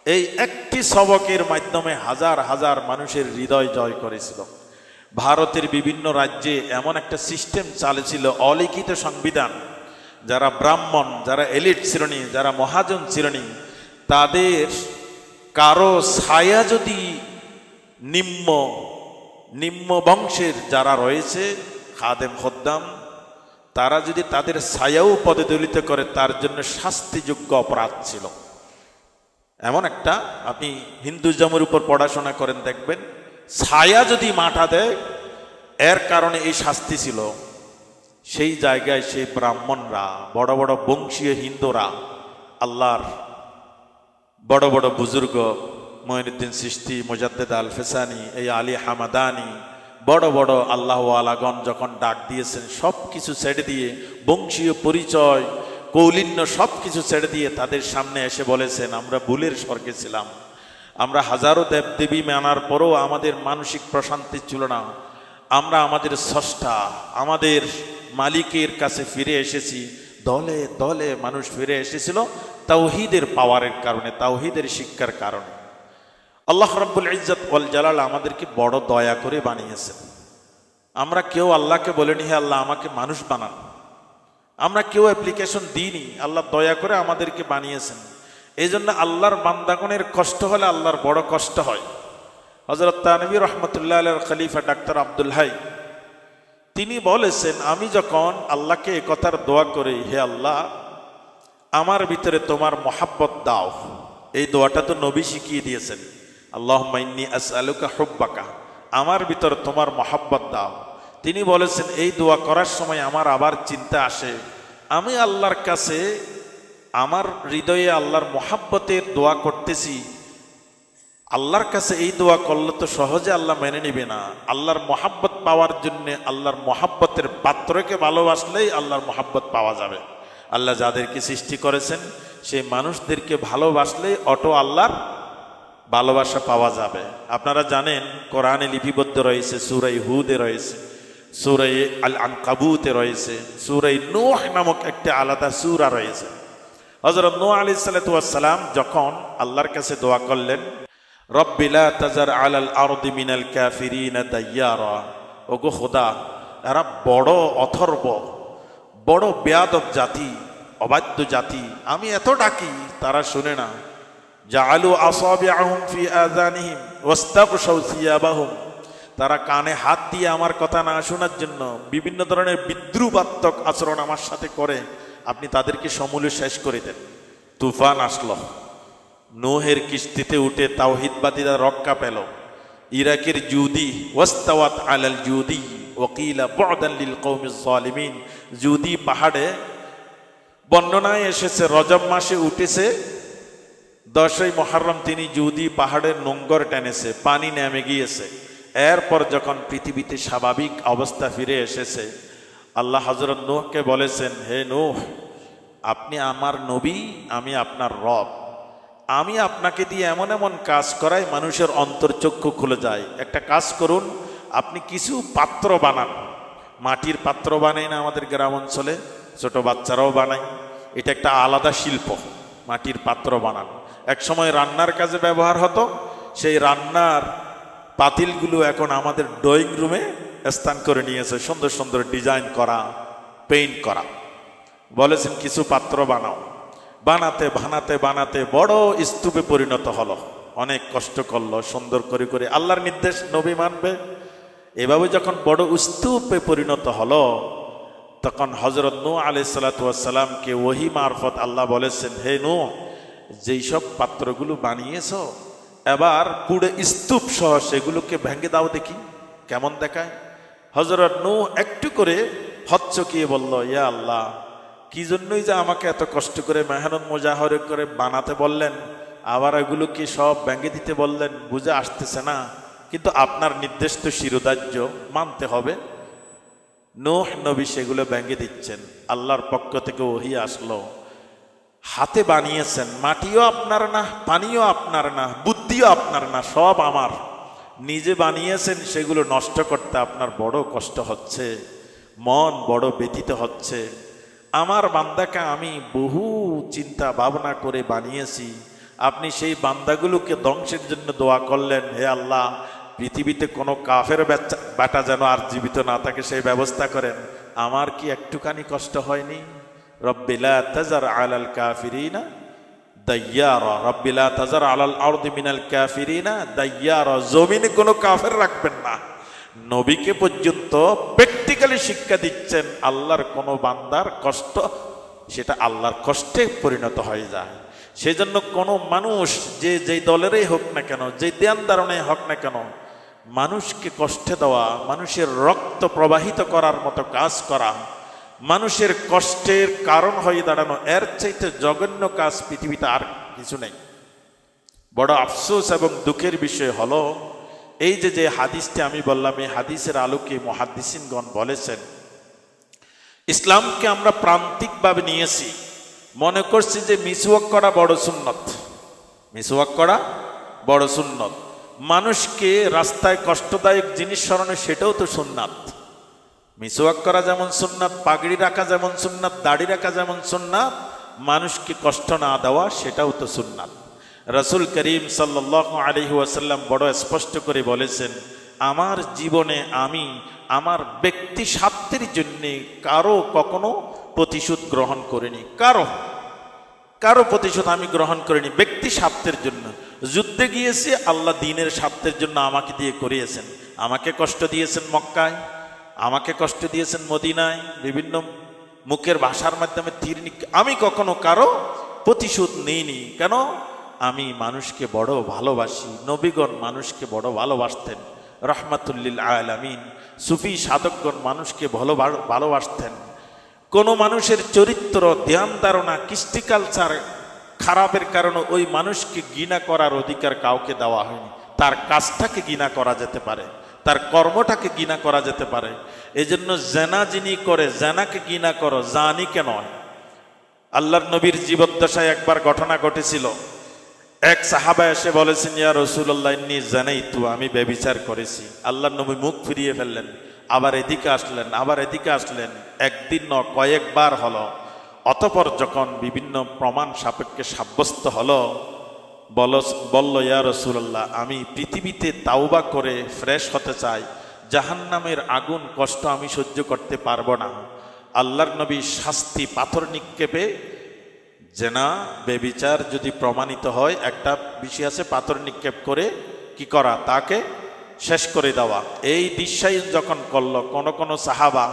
এই একটি সবকের মাধ্যমে হাজার হাজার মানুষের হৃদয় জয় করেছিল। ভারতের বিভিন্ন রাজ্যে এমন একটা সিস্টেম চালেছিল, অলিখিত সংবিধান। যারা ব্রাহ্মণ, যারা এলিট শ্রেণী, যারা মহাজন শ্রেণী, তাদের কারো ছায়া যদি নিম্ন বংশের যারা রয়েছে খাদেম খদ্দাম, তারা যদি তাদের ছায়াও পদে দলিত করে, তার জন্য শাস্তিযোগ্য অপরাধ ছিল। এমন একটা, আপনি হিন্দুজমের উপর পড়াশোনা করেন, দেখবেন ছায়া যদি মাটা দেয়, এর কারণে এই শাস্তি ছিল। সেই জায়গায় সেই ব্রাহ্মণরা, বড় বড় বংশীয় হিন্দুরা, আল্লাহর বড় বড় বুজুর্গ মঈনুদ্দিন চিশতি, মুজাদ্দেদ আল ফেসানি, এই আলী হামাদানি, বড় বড় আল্লাহ আলাগণ যখন ডাক দিয়েছেন, সব কিছু ছেড়ে দিয়ে, বংশীয় পরিচয়, কৌলিন্য সব কিছু ছেড়ে দিয়ে তাদের সামনে এসে বলেছেন, আমরা ভুলের স্বর্গে ছিলাম, আমরা হাজারো দেবদেবী মানার পরও আমাদের মানসিক প্রশান্তি ছিল না, আমরা আমাদের স্রষ্টা, আমাদের মালিকের কাছে ফিরে এসেছি। দলে দলে মানুষ ফিরে এসেছিল তাওহীদের পাওয়ারের কারণে, তাওহীদের শিক্ষার কারণে। আল্লাহ রাব্বুল ইজ্জত ওয়াল জালাল আমাদেরকে বড় দয়া করে বানিয়েছেন। আমরা কেউ আল্লাহকে বলিনি, হে আল্লাহ আমাকে মানুষ বানান। আমরা কেউ অ্যাপ্লিকেশন দিইনি, আল্লাহ দয়া করে আমাদেরকে বানিয়েছেন। এই জন্য আল্লাহর বান্দাগণের কষ্ট হলে আল্লাহর বড় কষ্ট হয়। হযরত তানভী রহমতুল্লাহ আলাইহির খলিফা ডাক্তার আব্দুল হাই তিনি বলেছেন, আমি যখন আল্লাহকে এ কথার দোয়া করি, হে আল্লাহ আমার ভিতরে তোমার মহাব্বত দাও, এই দোয়াটা তো নবী শিখিয়ে দিয়েছেন, আল্লাহুম্মা ইন্নী আসআলুকা হুব্বাকা, আমার ভিতরে তোমার মহাব্বত দাও। তিনি বলেছেন, এই দোয়া করার সময় আমার আবার চিন্তা আসে, আমি আল্লাহর কাছে আমার হৃদয়ে আল্লাহর মহাব্বতের দোয়া করতেছি, আল্লাহর কাছে এই দোয়া করলে তো সহজে আল্লাহ মেনে নিবে না। আল্লাহর মহাব্বত পাওয়ার জন্য আল্লাহর মহাব্বতের পাত্রকে ভালোবাসলেই আল্লাহর মহাব্বত পাওয়া যাবে। আল্লাহ যাদেরকে সৃষ্টি করেছেন সেই মানুষদেরকে ভালোবাসলেই অটো আল্লাহর ভালোবাসা পাওয়া যাবে। আপনারা জানেন কোরআনে লিপিবদ্ধ রয়েছে, সূরা হুদে রয়েছে, সূরা আল আনকাবুতে রয়েছে, সূরা নূহ নামক একটা আলাদা সূরা রয়েছে। হযরত নূহ আলাইহিস সালাতু ওয়াস সালাম যখন আল্লাহর কাছে দোয়া করলেন, রব্বি লা তাজার আলাল আরদি মিনাল কাফিরিনা দাইয়ারা, ওগো খোদা এরা বড় অথর্ব, বড় বেয়াদব জাতি, অবাধ্য জাতি, আমি এত ডাকি তারা শুনে না। জাআলু আসাবিআহুম ফি আযানিহিম ওয়াস্তাগশাউ সিয়াবাহুম, তারা কানে হাত দিয়ে আমার কথা না শোনার জন্য বিভিন্ন ধরনের বিদ্রুপাত্মক আচরণ আমার সাথে করে, আপনি তাদেরকে সমূলে শেষ করে দেন। তুফান আসলো, নূহের কিস্তিতে উঠে তাওহীদবাদীরা রক্ষা পেল। ইরাকের জুদি ওয়াস্তাওয়াত আলাল জুদি ওয়াকিলা বু'দান লিল কওমিজ যালিমিন, জুদি পাহাড়ে বর্ণনায় এসেছে রজব মাসে উঠেছে, 10ই মুহররম তিনি জুদি পাহাড়ের নোঙ্গর টেনেছে, পানি নেমে গিয়েছে। এরপর যখন পৃথিবীতে স্বাভাবিক অবস্থা ফিরে এসেছে, আল্লাহ হযরত নূহকে বলেছেন, হে নূহ আপনি আমার নবী, আমি আপনার রব, আমি আপনাকে দিয়ে এমন এমন কাজ করাই মানুষের অন্তর্চক্ষু খুলে যায়। একটা কাজ করুন, আপনি কিছু পাত্র বানান, মাটির পাত্র বানাই না আমাদের গ্রাম অঞ্চলে, ছোট বাচ্চারাও বানায়, এটা একটা আলাদা শিল্প, মাটির পাত্র বানান। এক সময় রান্নার কাজে ব্যবহার হতো, সেই রান্নার পাতিলগুলো এখন আমাদের ড্রয়িং রুমে স্থান করে নিয়েছে, সুন্দর সুন্দর ডিজাইন করা, পেইন্ট করা। বলেছেন কিছু পাত্র বানাও, বানাতে বানাতে বানাতে বড় স্তূপে পরিণত হলো। অনেক কষ্ট করলো সুন্দর করে করে, আল্লাহর নির্দেশ নবী মানবে, এভাবে যখন বড় স্তূপে পরিণত হলো, তখন হযরত নূহ আলাইহিস সালাতু ওয়াস সালামকে ওহী মারফত আল্লাহ বলেছেন, হে নূহ, যেই সব পাত্রগুলো বানিয়েছো এবার পুরো স্তূপ সহ সেগুলোকে ভেঙে দাও দেখি কেমন দেখায়। হযরত নূহ একটু করে হচ্চকিয়ে বলল, ইয়া আল্লাহ, কি জন্যই যে আমাকে এত কষ্ট করে মেহনত মুজাহরে করে বানাতে বললেন, আবার এগুলোকে সব ভেঙে দিতে বললেন, বুঝে আসতেছে না, কিন্তু আপনার নির্দেশ তো শিরোধার্য, মানতে হবে। নূহ নবী সেগুলো ভেঙে দিচ্ছেন, আল্লাহর পক্ষ থেকে ওহী আসলো, হাতে বানিয়েছেন, মাটিও আপনার না, পানিও আপনার না, বুদ্ধিও আপনার না, সব আমার। নিজে বানিয়েছেন, সেগুলো নষ্ট করতে আপনার বড় কষ্ট হচ্ছে, মন বড় ব্যথিত হচ্ছে। আমার বান্দাকে আমি বহু চিন্তা ভাবনা করে বানিয়েছি, আপনি সেই বান্দাগুলোকে ধ্বংসের জন্য দোয়া করলেন, হে আল্লাহ, পৃথিবীতে কোনো কাফের বাটা যেন আর জীবিত না থাকে সেই ব্যবস্থা করেন। আমার কি একটুখানি কষ্ট হয়নি? রব্বি লা তাযার আলাল কাফিরিনা দাইয়ারা, রব্বি লা তাযার আলাল আরদি মিনাল কাফিরিনা দাইয়ারা, জমিনে কোনো কাফের রাখবেন না। নবীকে পর্যন্ত প্র্যাকটিক্যালি শিক্ষা দিচ্ছেন, আল্লাহর কোনো বান্দার কষ্ট সেটা আল্লাহর কষ্টে পরিণত হয়ে যায়। সেজন্য কোনো মানুষ যে যেই দলেরই হোক না কেন, যে ধ্যান ধারণাই হোক না কেন, মানুষকে কষ্টে দেওয়া, মানুষের রক্ত প্রবাহিত করার মতো কাজ করা, মানুষের কষ্টের কারণ হয়ে দাঁড়ানো, এর চাইতে জঘন্য কাজ পৃথিবীতে আর কিছু নেই। বড় আফসোস এবং দুঃখের বিষয় হলো, এই যে হাদিসটি আমি বললাম, এই হাদিসের আলোকে মুহাদ্দিসিনগণ বলেছেন, ইসলামকে আমরা প্রান্তিকভাবে নিয়েছি, মনে করছি যে মিসওয়াক করা বড় সুন্নত, মিসওয়াক করা বড় সুন্নত, মানুষকে রাস্তায় কষ্টদায়ক জিনিস সরানো সেটাও তো সুন্নাত। মিসওয়াক করা যেমন সুন্নাত, পাগড়ি রাখা যেমন সুন্নাত, দাড়ি রাখা যেমন সুন্নাত, মানুষকে কষ্ট না দেওয়া সেটাও তো সুন্নাত। রাসূল করিম সাল্লাল্লাহু আলাইহি ওয়াসাল্লাম বড় স্পষ্ট করে বলেছেন, আমার জীবনে আমি আমার ব্যক্তি স্বার্থের জন্যে কারো কখনো প্রতিশোধ গ্রহণ করিনি, কারো প্রতিশোধ আমি গ্রহণ করিনি, ব্যক্তি স্বার্থের জন্য। যুদ্ধে গিয়েছি আল্লাহ দ্বীনের স্বার্থের জন্য আমাকে দিয়ে করিয়েছেন, আমাকে কষ্ট দিয়েছেন মক্কায়, আমাকে কষ্ট দিয়েছেন মদিনায়, বিভিন্ন মুখের ভাষার মাধ্যমে তীর নিক্ষেপ, আমি কখনো কারো প্রতিশোধ নিইনি। কেন? আমি মানুষকে বড় ভালোবাসি। নবীগণ মানুষকে বড় ভালোবাসতেন, রহমাতুল্লিল আলামিন। সুফি সাধকগণ মানুষকে ভালোবাসতেন। কোনো মানুষের চরিত্র, ধ্যান ধারণা, কৃষ্টি কালচার খারাপের কারণে ওই মানুষকে ঘৃণা করার অধিকার কাউকে দেওয়া হয়নি। তার কাজটাকে ঘৃণা করা যেতে পারে, তার কর্মটাকে ঘৃণা করা যেতে পারে। এই জন্য জেনা যিনি করে, জেনাকে ঘৃণা করো, জানিকে নয়। আল্লাহর নবীর জীবদ্দশায় একবার ঘটনা ঘটেছিল, এক সাহাবা এসে বলেছেন, ইয়া রাসূলুল্লাহ ইন্নী জানাইতু, আমি ব্যভিচার করেছি। আল্লাহর নবী মুখ ফিরিয়ে ফেললেন, আবার এদিকে আসলেন, আবার এদিকে আসলেন, একদিন নয় কয়েকবার হলো। অতঃপর যখন বিভিন্ন প্রমাণ সাপেক্ষে সাব্যস্ত হলো, বলল, ইয়া রাসূলুল্লাহ, আমি পৃথিবীতে তাওবা করে ফ্রেশ হতে চাই, জাহান্নামের আগুন কষ্ট আমি সহ্য করতে পারবো না। আল্লাহর নবী শাস্তি পাথর নিক্ষেপে, জেনা বেবিচার যদি প্রমাণিত হয়, একটা বিষয় আছে পাথর নিক্ষেপ করে কি করা, তাকে শেষ করে দেওয়া। এই দৃশ্যায়ন যখন করলো, কোনো সাহাবা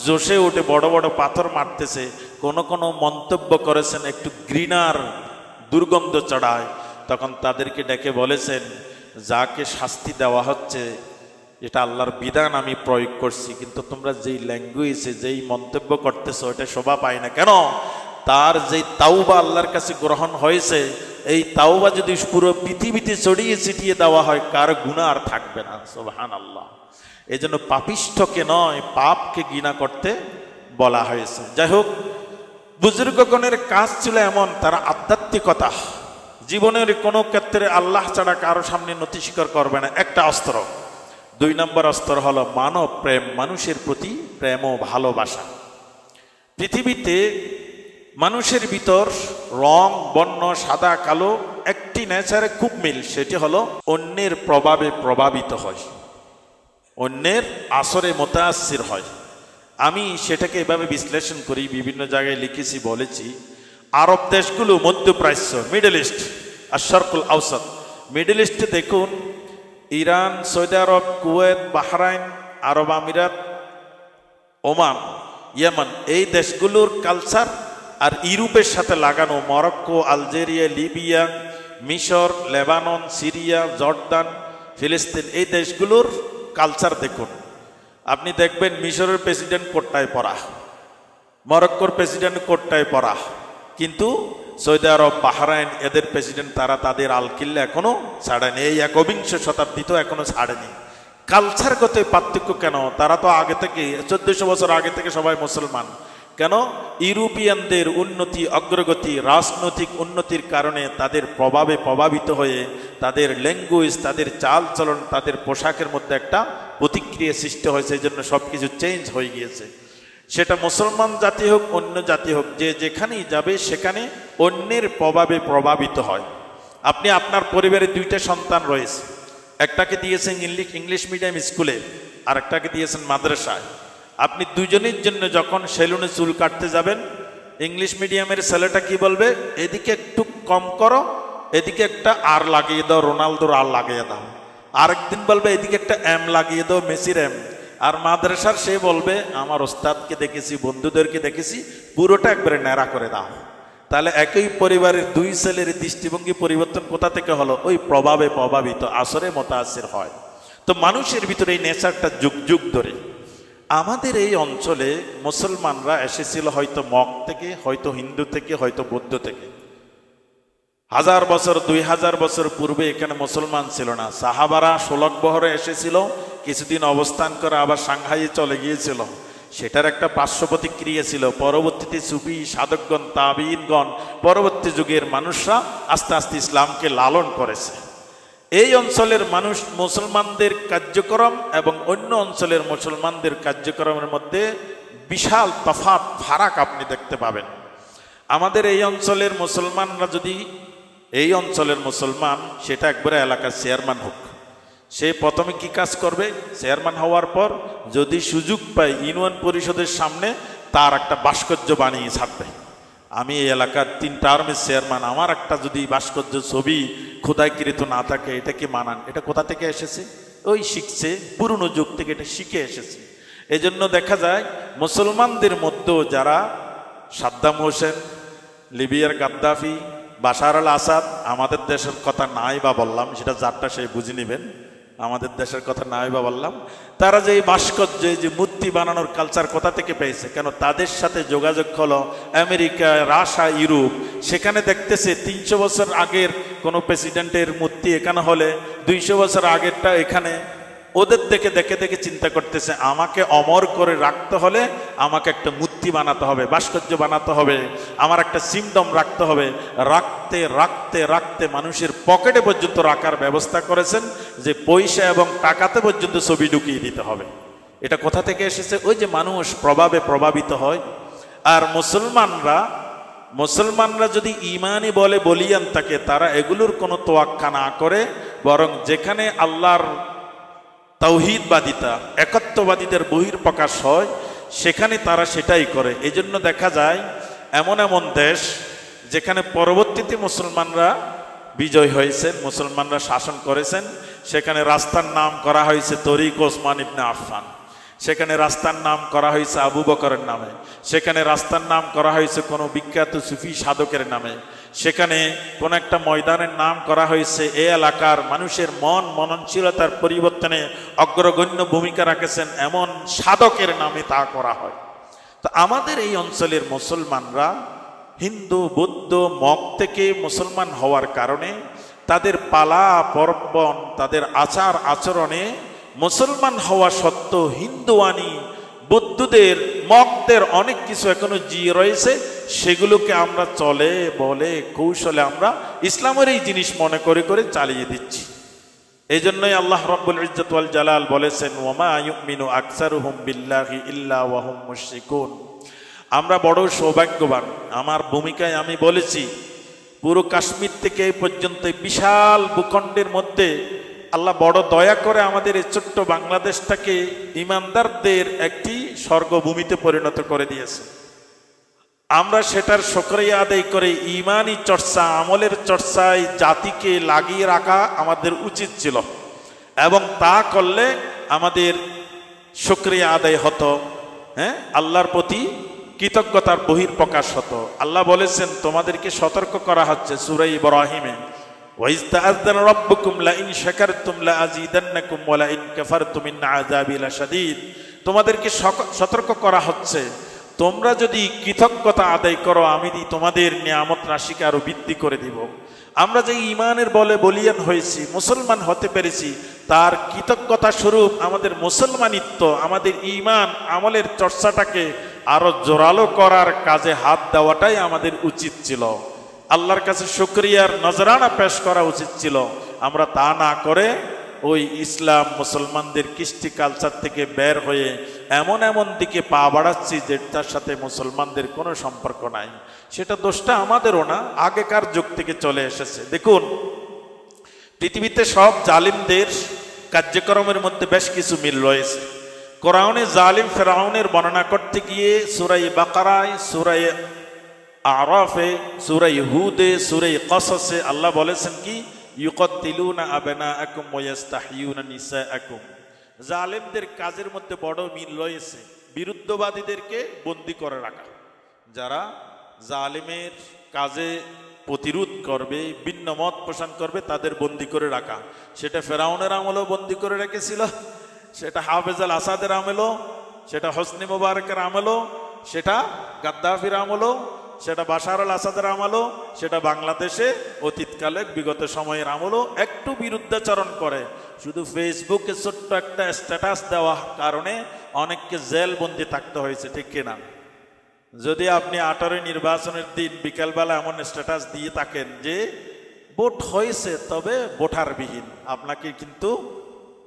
জোশে উঠে বড় বড় পাথর মারতেছে, কোনো মন্তব্য করেছেন একটু ঘৃণার দুর্গন্ধ চড়ায়, তখন তাদেরকে ডেকে বলেছেন, যাকে শাস্তি দেওয়া হচ্ছে এটা আল্লাহর বিধান আমি প্রয়োগ করছি, কিন্তু তোমরা যেই ল্যাঙ্গুয়েজে যেই মন্তব্য করতেছো এটা শোভা পায় না। কেন? তার যেই তাওবা আল্লাহর কাছে গ্রহণ হয়েছে, এই তাওবা যদি পুরো পৃথিবীতে ছড়িয়ে ছিটিয়ে দেওয়া হয়, কার গুনাহ আর থাকবে না। সুবহানাল্লাহ। এই জন্য পাপিষ্ঠকে নয়, পাপকে ঘৃণা করতে বলা হয়েছে। যাই হোক, বুজুর্গগণের কাজ ছিল এমন, তারা আধ্যাত্মিকতা, জীবনের কোনো ক্ষেত্রে আল্লাহ ছাড়া কারো সামনে নতি স্বীকার করবে না, একটা অস্ত্র। 2 নম্বর অস্ত্র হলো মানব প্রেম, মানুষের প্রতি প্রেম ও ভালোবাসা। পৃথিবীতে মানুষের ভিতর রং, বর্ণ, সাদা কালো একটি নেচারে খুব মিল, সেটি হলো অন্যের প্রভাবে প্রভাবিত হয়, অন্যের আসরে মোতাসির হয়। আমি সেটাকে এভাবে বিশ্লেষণ করি, বিভিন্ন জায়গায় লিখেছি, বলেছি। আরব দেশগুলো, মধ্যপ্রাচ্য, মিডল ইস্ট আর শারকুল আওসাত, মিডল ইস্টে দেখুন ইরান, সৌদি আরব, কুয়েত, বাহরাইন, আরব আমিরাত, ওমান, ইয়েমেন, এই দেশগুলোর কালচার আর ইউরোপের সাথে লাগানো মরক্কো, আলজেরিয়া, লিবিয়া, মিশর, লেবানন, সিরিয়া, জর্দান, ফিলিস্তিন, এই দেশগুলোর কালচার দেখুন। আপনি দেখবেন মিশরের প্রেসিডেন্ট কোটটায় পরা, মরক্কোর প্রেসিডেন্ট কোটটায় পরা, কিন্তু সৌদি আরব, বাহরাইন, এদের প্রেসিডেন্ট তারা তাদের আলকিল্লা এখনো ছাড়েনি, এই একবিংশ শতাব্দীতেও এখনো ছাড়েনি। কালচারগত পার্থক্য কেন? তারা তো আগে থেকে 1400 বছর আগে থেকে সবাই মুসলমান। কেন? ইউরোপিয়ানদের উন্নতি, অগ্রগতি, রাজনৈতিক উন্নতির কারণে তাদের প্রভাবে প্রভাবিত হয়ে তাদের ল্যাঙ্গুয়েজ, তাদের চাল চলন, তাদের পোশাকের মধ্যে একটা প্রতিক্রিয়া সৃষ্টি হয়েছে। এই জন্য সব কিছু চেঞ্জ হয়ে গিয়েছে। সেটা মুসলমান জাতি হোক, অন্য জাতি হোক, যে যেখানেই যাবে সেখানে অন্যের প্রভাবে প্রভাবিত হয়। আপনি আপনার পরিবারে 2টা সন্তান রয়েছে, একটাকে দিয়েছেন ইংলিশ মিডিয়াম স্কুলে, আর একটাকে দিয়েছেন মাদ্রাসায়। আপনি দুজনের জন্য যখন সেলুনে চুল কাটতে যাবেন, ইংলিশ মিডিয়ামের ছেলেটা কি বলবে? এদিকে একটু কম করো, এদিকে একটা আর লাগিয়ে দাও, রোনালদোর আর লাগিয়ে দাও। আরেকদিন বলবে এদিকে একটা এম লাগিয়ে দাও, মেসির এম। আর মাদ্রাসার সে বলবে আমার ওস্তাদকে দেখেছি, বন্ধুদেরকে দেখেছি, পুরোটা একবারে ন্যাড়া করে দাও। তাহলে একই পরিবারের 2 ছেলের দৃষ্টিভঙ্গি পরিবর্তন কোথা থেকে হলো? ওই প্রভাবে প্রভাবিত, আসরে মোতাসির হয়। তো মানুষের ভিতরে এই নেচারটা যুগ যুগ ধরে। আমাদের এই অঞ্চলে মুসলমানরা এসেছিল হয়তো মগ থেকে, হয়তো হিন্দু থেকে, হয়তো বৌদ্ধ থেকে। 1000 বছর, 2000 বছর পূর্বে এখানে মুসলমান ছিল না। সাহাবারা শোলক বহরে এসেছিল, কিছুদিন অবস্থান করে আবার সাংহাইয়ে চলে গিয়েছিল। সেটার একটা পার্শ্ব প্রতিক্রিয়া ছিল। পরবর্তীতে সুফি সাধকগণ, তাবিঈনগণ, পরবর্তী যুগের মানুষরা আস্তে আস্তে ইসলামকে লালন করেছে। এই অঞ্চলের মানুষ, মুসলমানদের কার্যক্রম এবং অন্য অঞ্চলের মুসলমানদের কার্যক্রমের মধ্যে বিশাল তফাৎ, ফারাক আপনি দেখতে পাবেন। আমাদের এই অঞ্চলের মুসলমানরা যদি, এই অঞ্চলের মুসলমান সেটা একবারে এলাকার চেয়ারম্যান হোক, সে প্রথমে কি কাজ করবে? চেয়ারম্যান হওয়ার পর যদি সুযোগ পায় ইউনিয়ন পরিষদের সামনে তার একটা ভাস্কর্য বানিয়ে ছাড়বে। আমি এই এলাকার 3 টার্মের চেয়ারম্যান, আমার একটা যদি ভাস্কর্য ছবি খোদাইকৃত না থাকে, এটা কি মানান? এটা কোথা থেকে এসেছে? ওই শিখছে, পুরনো যুগ থেকে এটা শিখে এসেছে। এই জন্য দেখা যায় মুসলমানদের মধ্যেও যারা সাদ্দাম হোসেন, লিবিয়ার গাদ্দাফি, বাশার আল আসাদ, আমাদের দেশের কথা নাই বা বললাম, সেটা যারটা সেই বুঝে নেবেন, আমাদের দেশের কথা নাই বা বললাম, তারা যে এই ভাস্কর্য, যে মূর্তি বানানোর কালচার কোথা থেকে পেয়েছে? কেন? তাদের সাথে যোগাযোগ হলো আমেরিকা, রাশিয়া, ইউরোপ। সেখানে দেখতেছে 300 বছর আগের কোনো প্রেসিডেন্টের মূর্তি এখানে হলে 200 বছর আগেরটা এখানে। ওদের দেখে দেখে দেখে চিন্তা করতেছে আমাকে অমর করে রাখতে হলে আমাকে একটা মূর্তি বানাতে হবে, ভাস্কর্য বানাতে হবে, আমার একটা সিমডম রাখতে হবে। রাখতে রাখতে রাখতে মানুষের পকেটে পর্যন্ত রাখার ব্যবস্থা করেছেন, যে পয়সা এবং টাকাতে পর্যন্ত ছবি ঢুকিয়ে দিতে হবে। এটা কোথা থেকে এসেছে? ওই যে মানুষ প্রভাবে প্রভাবিত হয়। আর মুসলমানরা যদি ইমানই বলে বলিয়ান থাকে, তারা এগুলোর কোনো তোয়াক্কা না করে, বরং যেখানে আল্লাহর তাওহীদবাদিতা, একত্ববাদীদের বহিঃপ্রকাশ হয়, সেখানে তারা সেটাই করে। এই জন্য দেখা যায় এমন এমন দেশ যেখানে পরবর্তীতে মুসলমানরা বিজয় হয়েছেন, মুসলমানরা শাসন করেছেন, সেখানে রাস্তার নাম করা হয়েছে তরিক ওসমান ইবনে আফফান, সেখানে রাস্তার নাম করা হয়েছে আবু বকরের নামে, সেখানে রাস্তার নাম করা হয়েছে কোনো বিখ্যাত সুফি সাধকের নামে, সেখানে কোন একটা ময়দানের নাম করা হয়েছে এই এলাকার মানুষের মননশীলতার পরিবর্তনে অগ্রগণ্য ভূমিকা রাখেছেন এমন সাধকের নামে তা করা হয়। তো আমাদের এই অঞ্চলের মুসলমানরা হিন্দু, বৌদ্ধ, মগ থেকে মুসলমান হওয়ার কারণে তাদের পালা পর্বণ, তাদের আচার আচরণে মুসলমান হওয়া সত্ত্বেও হিন্দুয়ানি, বৌদ্ধদের, মগদের অনেক কিছু এখনো জিয়ে রয়েছে। সেগুলোকে আমরা চলে বলে কৌশলে আমরা ইসলামের এই জিনিস মনে করে করে চালিয়ে দিচ্ছি। এই জন্যই আল্লাহ রাব্বুল ইজ্জত ওয়াল জালাল বলেছেন, ওয়ামা ইউমিনু আকসারুহুম বিল্লাহি ইল্লা ওয়া হুম মুশরিকুন। আমরা বড় সৌভাগ্যবান। আমার ভূমিকায় আমি বলেছি পুরো কাশ্মীর থেকে এই পর্যন্ত বিশাল ভূখণ্ডের মধ্যে আল্লাহ বড় দয়া করে আমাদের এই ছোট্ট বাংলাদেশটাকে ইমানদারদের একটি স্বর্গভূমিতে পরিণত করে দিয়েছে। আমরা সেটার শুকরিয়া আদায় করে ঈমানি চর্চা, আমলের চর্চায় জাতিকে লাগিয়ে রাখা আমাদের উচিত ছিল, এবং তা করলে আমাদের শুকরিয়া আদায় হতো, আল্লাহর প্রতি কৃতজ্ঞতার বহিঃপ্রকাশ হতো। আল্লাহ বলেছেন তোমাদেরকে সতর্ক করা হচ্ছে সূরা ইব্রাহিমে, ওয়াইজ তাআযানা রাব্বুকুম লাইন শাকারতুম লাআযীদান্নাকুম ওয়া লাইন কাফারতুম ইন্না আযাবি লাশাদীদ। তোমাদেরকে সতর্ক করা হচ্ছে তোমরা যদি কৃতজ্ঞতা আদায় করো আমি তোমাদের নিয়ামত রাশিকে আরো বৃদ্ধি করে দিব। আমরা যে ঈমানের বলে বলিয়ান হয়েছি, মুসলমান হতে পেরেছি, তার কৃতজ্ঞতা স্বরূপ আমাদের মুসলমানিত্ব, আমাদের ঈমান আমলের চর্চাটাকে আরো জোরালো করার কাজে হাত দেওয়াটাই আমাদের উচিত ছিল। আল্লাহর কাছে শুকরিয়ার নজরানা পেশ করা উচিত ছিল। আমরা তা না করে ওই ইসলাম মুসলমানদের কৃষ্টি কালচার থেকে বের হয়ে এমন এমন দিকে পা বাড়াচ্ছি যেটার সাথে মুসলমানদের কোনো সম্পর্ক নাই। সেটা দোষটা আমাদেরও না, আগেকার যুগ থেকে চলে এসেছে। দেখুন, পৃথিবীতে সব জালিমদের কার্যক্রমের মধ্যে বেশ কিছু মিল রয়েছে। কোরআনে জালিম ফেরাউনের বর্ণনা করতে গিয়ে সূরা বাকারায়, সূরা আরাফে, সূরা হুদে, সূরা কসসে আল্লাহ বলেছেন কি, ইউকাতিলুনা আবনাআকুম ওয়া ইস্তাহয়ুনা নিসাআকুম। জালিমদের কাজের মধ্যে বড় মিল রয়েছে। বিরুদ্ধবাদীদেরকে বন্দী করে রাখা, যারা জালিমের কাজে প্রতিরোধ করবে, ভিন্ন মত পোষণ করবে, তাদের বন্দী করে রাখা। সেটা ফেরাউনের আমলেও বন্দী করে রেখেছিল, সেটা হাফেজ আল আসাদের আমলও, সেটা হোসনি মুবারকের আমলও, সেটা গাদ্দাফির আমলও, সেটা বাশার আল আসাদের আমলও, সেটা বাংলাদেশে অতীতকালে বিগত সময়ের আমলও। একটু বিরুদ্ধাচরণ করে শুধু ফেসবুকে ছোট্ট একটা স্ট্যাটাস দেওয়া কারণে অনেককে জেলবন্দি থাকতে হয়েছে, ঠিক কিনা? যদি আপনি 18 নির্বাচনের দিন বিকেলবেলা এমন স্ট্যাটাস দিয়ে থাকেন যে ভোট হয়েছে তবে ভোটারবিহীন, আপনাকে কিন্তু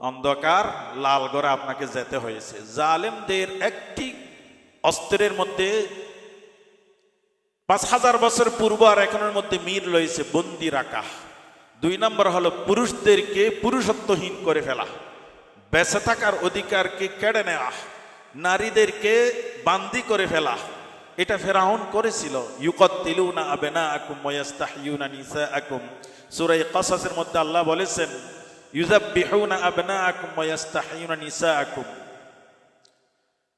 অন্ধকার লাল ঘরে আপনাকে যেতে হয়েছে। জালেমদের একটি অস্ত্রের মধ্যে 5000 বছর পূর্ব আর এখনের মধ্যে মিল রয়েছে, বন্দি রাখা। 2 নম্বর হলো পুরুষদেরকে পুরুষত্বহীন করে ফেলা, বেঁচে থাকার অধিকারকে কেড়ে নেওয়া, নারীদেরকে বান্দি করে ফেলা। এটা ফেরাউন করেছিল। ইউকাতিলুনা আবনাআকুম ওয়া ইস্তাহয়ুনা নিসাআকুম। সূরা কসসের মধ্যে আল্লাহ বলেছেন ইউযাব্বিহুনা আবনাআকুম ওয়া ইস্তাহয়ুনা নিসাআকুম।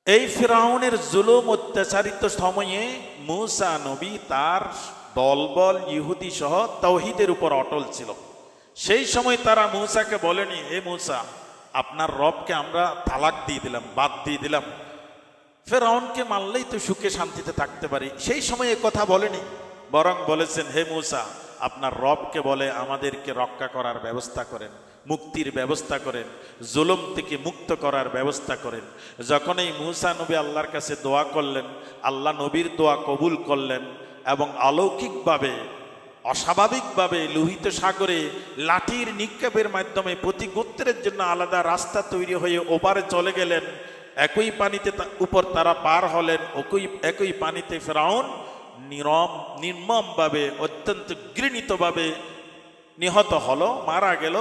এই ফিরাউনের জুলুম অত্যাচারিত সময়ে মূসা নবী তার দলবল ইহুদি সহ তাওহীদের উপর অটল ছিল। সেই সময় তারা মূসাকে বলেনি, হে মূসা, আপনার রবকে আমরা তালাক দিয়ে দিলাম, বাদ দিয়ে দিলাম, ফেরাউনকে মানলেই তো সুখে শান্তিতে থাকতে পারি। সেই সময় এ কথা বলেনি, বরং বলেছেন, হে মূসা, আপনার রবকে বলে আমাদেরকে রক্ষা করার ব্যবস্থা করেন, মুক্তির ব্যবস্থা করেন, জুলুম থেকে মুক্ত করার ব্যবস্থা করেন। যখন এই মূসা নবী আল্লাহর কাছে দোয়া করলেন, আল্লাহ নবীর দোয়া কবুল করলেন এবং অলৌকিকভাবে, অস্বাভাবিকভাবে লোহিত সাগরে লাঠির নিক্ষেপের মাধ্যমে প্রতি গোত্রের জন্য আলাদা রাস্তা তৈরি হয়ে ওপারে চলে গেলেন। একই পানিতে উপর তারা পার হলেন, একই পানিতে ফেরাউন নির্মমভাবে, অত্যন্ত ঘৃণিতভাবে নিহত হলো, মারা গেল।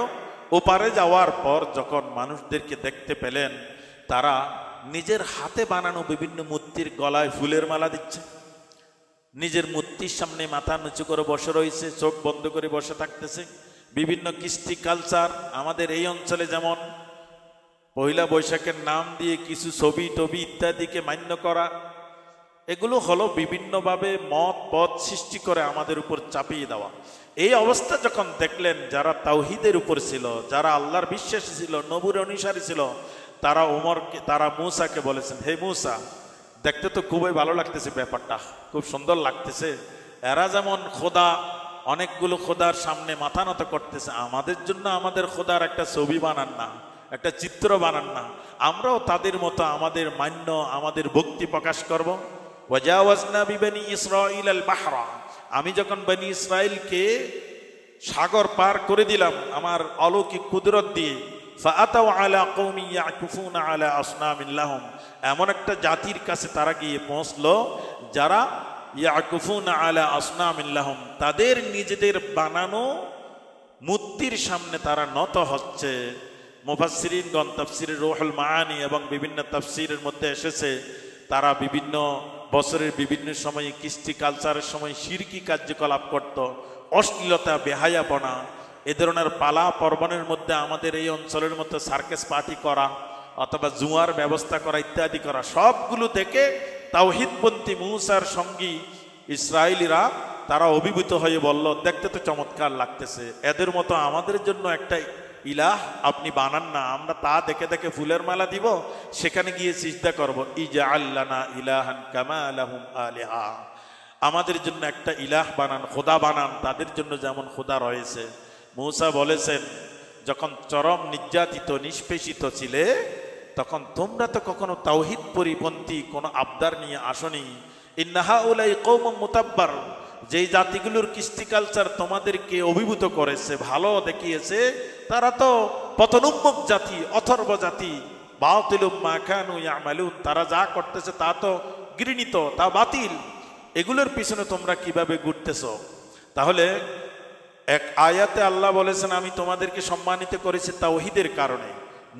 ওপারে যাওয়ার পর যখন মানুষদেরকে দেখতে পেলেন, তারা নিজের হাতে বানানো বিভিন্ন মূর্তির গলায় ফুলের মালা দিচ্ছে, নিজের মূর্তির সামনে মাথা নিচু করে বসে রয়েছে, চোখ বন্ধ করে বসে থাকতেছে। বিভিন্ন কৃষ্টি কালচার আমাদের এই অঞ্চলে যেমন পয়লা বৈশাখের নাম দিয়ে কিছু ছবি টবি ইত্যাদিকে মান্য করা, এগুলো হলো বিভিন্নভাবে মত পথ সৃষ্টি করে আমাদের উপর চাপিয়ে দেওয়া। এই অবস্থা যখন দেখলেন, যারা তাওহীদের উপর ছিল, যারা আল্লাহর বিশ্বাসী ছিল, নবীর অনুসারী ছিল, তারা মূসাকে বলেছেন, হে মূসা, দেখতে তো খুবই ভালো লাগতেছে, ব্যাপারটা খুব সুন্দর লাগতেছে। এরা যেমন খোদা, অনেকগুলো খোদার সামনে মাথা নত করতেছে, আমাদের জন্য আমাদের খোদার একটা ছবি বানান না, একটা চিত্র বানান না, আমরাও তাদের মতো আমাদের মান্য, আমাদের ভক্তি প্রকাশ করব। ওয়াজাওয়াজনা বিবনি ইসরাঈল আল বাহরা, আমি যখন বনি ইসরাইলকে সাগর পার করে দিলাম আমার অলৌকিক কুদরত দিয়ে, ফাআতাউ আলা কওমি ইয়াকুফুনা আলা আসনামিন লাহুম, এমন একটা জাতির কাছে তারা গিয়ে পৌঁছলো যারা ইয়াকুফুনা আলা আসনামিন লাহুম, তাদের নিজেদের বানানো মূর্তির সামনে তারা নত হচ্ছে। মুফাসসিরিনগণ তাফসীরে রূহুল মাআনি এবং বিভিন্ন তাফসীরের মধ্যে এসেছে তারা বিভিন্ন বছরের বিভিন্ন সময়ে কৃষ্টি কালচারের সময় শিরকি কার্যকলাপ করত, অশ্লীলতা, বেহায়াপনা, এ ধরনের পালা পর্বণের মধ্যে আমাদের এই অঞ্চলের মধ্যে সার্কাস পার্টি করা অথবা জুয়ার ব্যবস্থা করা ইত্যাদি করা, সবগুলো দেখে তাওহীদপন্থী মূসার সঙ্গী ইসরায়েলিরা তারা অভিভূত হয়ে বলল, দেখতে তো চমৎকার লাগতেছে, এদের মতো আমাদের জন্য একটা ইলাহ আপনি বানান না, আমরা তা দেখে দেখে ফুলের মালা দিব, সেখানে গিয়ে সিজদা করব। ইজআল লানা ইলাহান কামা লাহুম আলিহা, আমাদের জন্য একটা ইলাহ বানান, খোদা বানান, তাদের জন্য যেমন খোদা রয়েছে। মূসা বলেছেন, যখন চরম নির্যাতিত নিষ্পেষিত ছিলে তখন তোমরা তো কখনো তাওহীদ পরিপন্থী কোনো আবদার নিয়ে আসনি। ইন্না হাউলাই কওমুম মুতাব্বার, যেই জাতিগুলোর কৃষ্টি কালচার তোমাদেরকে অভিভূত করেছে, ভালো দেখিয়েছে, তারা তো পতনোন্মুখ জাতি, অথর্ব জাতি। বাতিলুম মা কানু ইয়ামালুন, তারা যা করতেছে তা তো ঘৃণিত, তা বাতিল, এগুলোর পিছনে তোমরা কিভাবে ঘুরতেছো? তাহলে এক আয়াতে আল্লাহ বলেছেন, আমি তোমাদেরকে সম্মানিত করেছি তাওহীদের কারণে।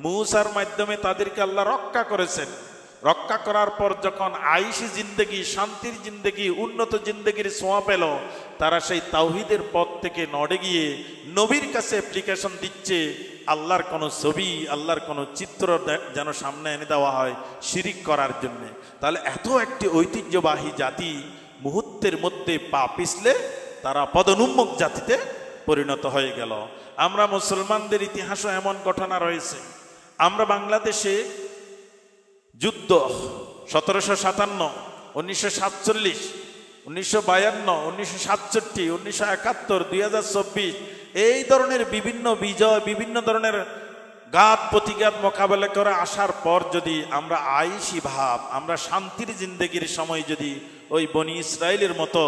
মূসার মাধ্যমে তাদেরকে আল্লাহ রক্ষা করেছেন। রক্ষা করার পর যখন আইশি জিন্দেগি, শান্তির জিন্দেগি, উন্নত জিন্দেগির ছোঁয়া পেল, তারা সেই তাওহীদের পথ থেকে নড়ে গিয়ে নবীর কাছে অ্যাপ্লিকেশন দিচ্ছে আল্লাহর কোনো ছবি, আল্লাহর কোনো চিত্র যেন সামনে এনে দেওয়া হয় শিরিক করার জন্যে। তাহলে এত একটি ঐতিহ্যবাহী জাতি মুহূর্তের মধ্যে পা পিছলে তারা পদোন্মুখ জাতিতে পরিণত হয়ে গেল। আমরা মুসলমানদের ইতিহাসও এমন ঘটনা রয়েছে। আমরা বাংলাদেশে যুদ্ধ 1757, 1947, 1952, 1967, 1971, 2024 এই ধরনের বিভিন্ন বিজয়, বিভিন্ন ধরনের ঘাত প্রতিঘাত মোকাবেলা করে আসার পর যদি আমরা আইশি ভাব, আমরা শান্তির জিন্দেগির সময় যদি ওই বনি ইসরায়েলের মতো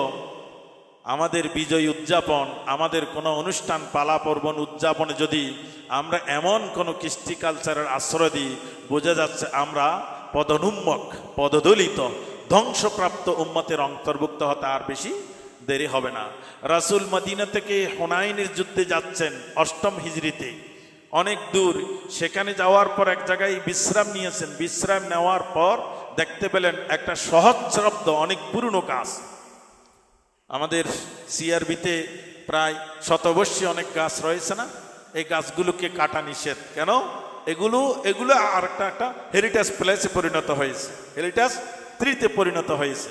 আমাদের বিজয় উদযাপন, আমাদের কোনো অনুষ্ঠান পালা পর্বণ উদযাপনে যদি আমরা এমন কোনো কৃষ্টি কালচারের আশ্রয় দিই, বোঝা যাচ্ছে আমরা পদোন্মুখ, পদদলিত, ধ্বংসপ্রাপ্ত উম্মতের অন্তর্ভুক্ত হতে আর বেশি দেরি হবে না। রাসূল মদিনা থেকে হুনাইনের যুদ্ধে যাচ্ছেন 8ম হিজরিতে, অনেক দূর। সেখানে যাওয়ার পর এক জায়গায় বিশ্রাম নিয়েছেন। বিশ্রাম নেওয়ার পর দেখতে পেলেন একটা সহস্রাব্দ অনেক পুরনো গাছ। আমাদের সিআরবিতে প্রায় শতবর্ষী অনেক গাছ রয়েছে না, এই গাছগুলোকে কাটা নিষেধ। কেন? এগুলো আর একটা হেরিটেজ প্লেসে পরিণত হয়েছে, হেরিটেজ ট্রিতে পরিণত হয়েছে।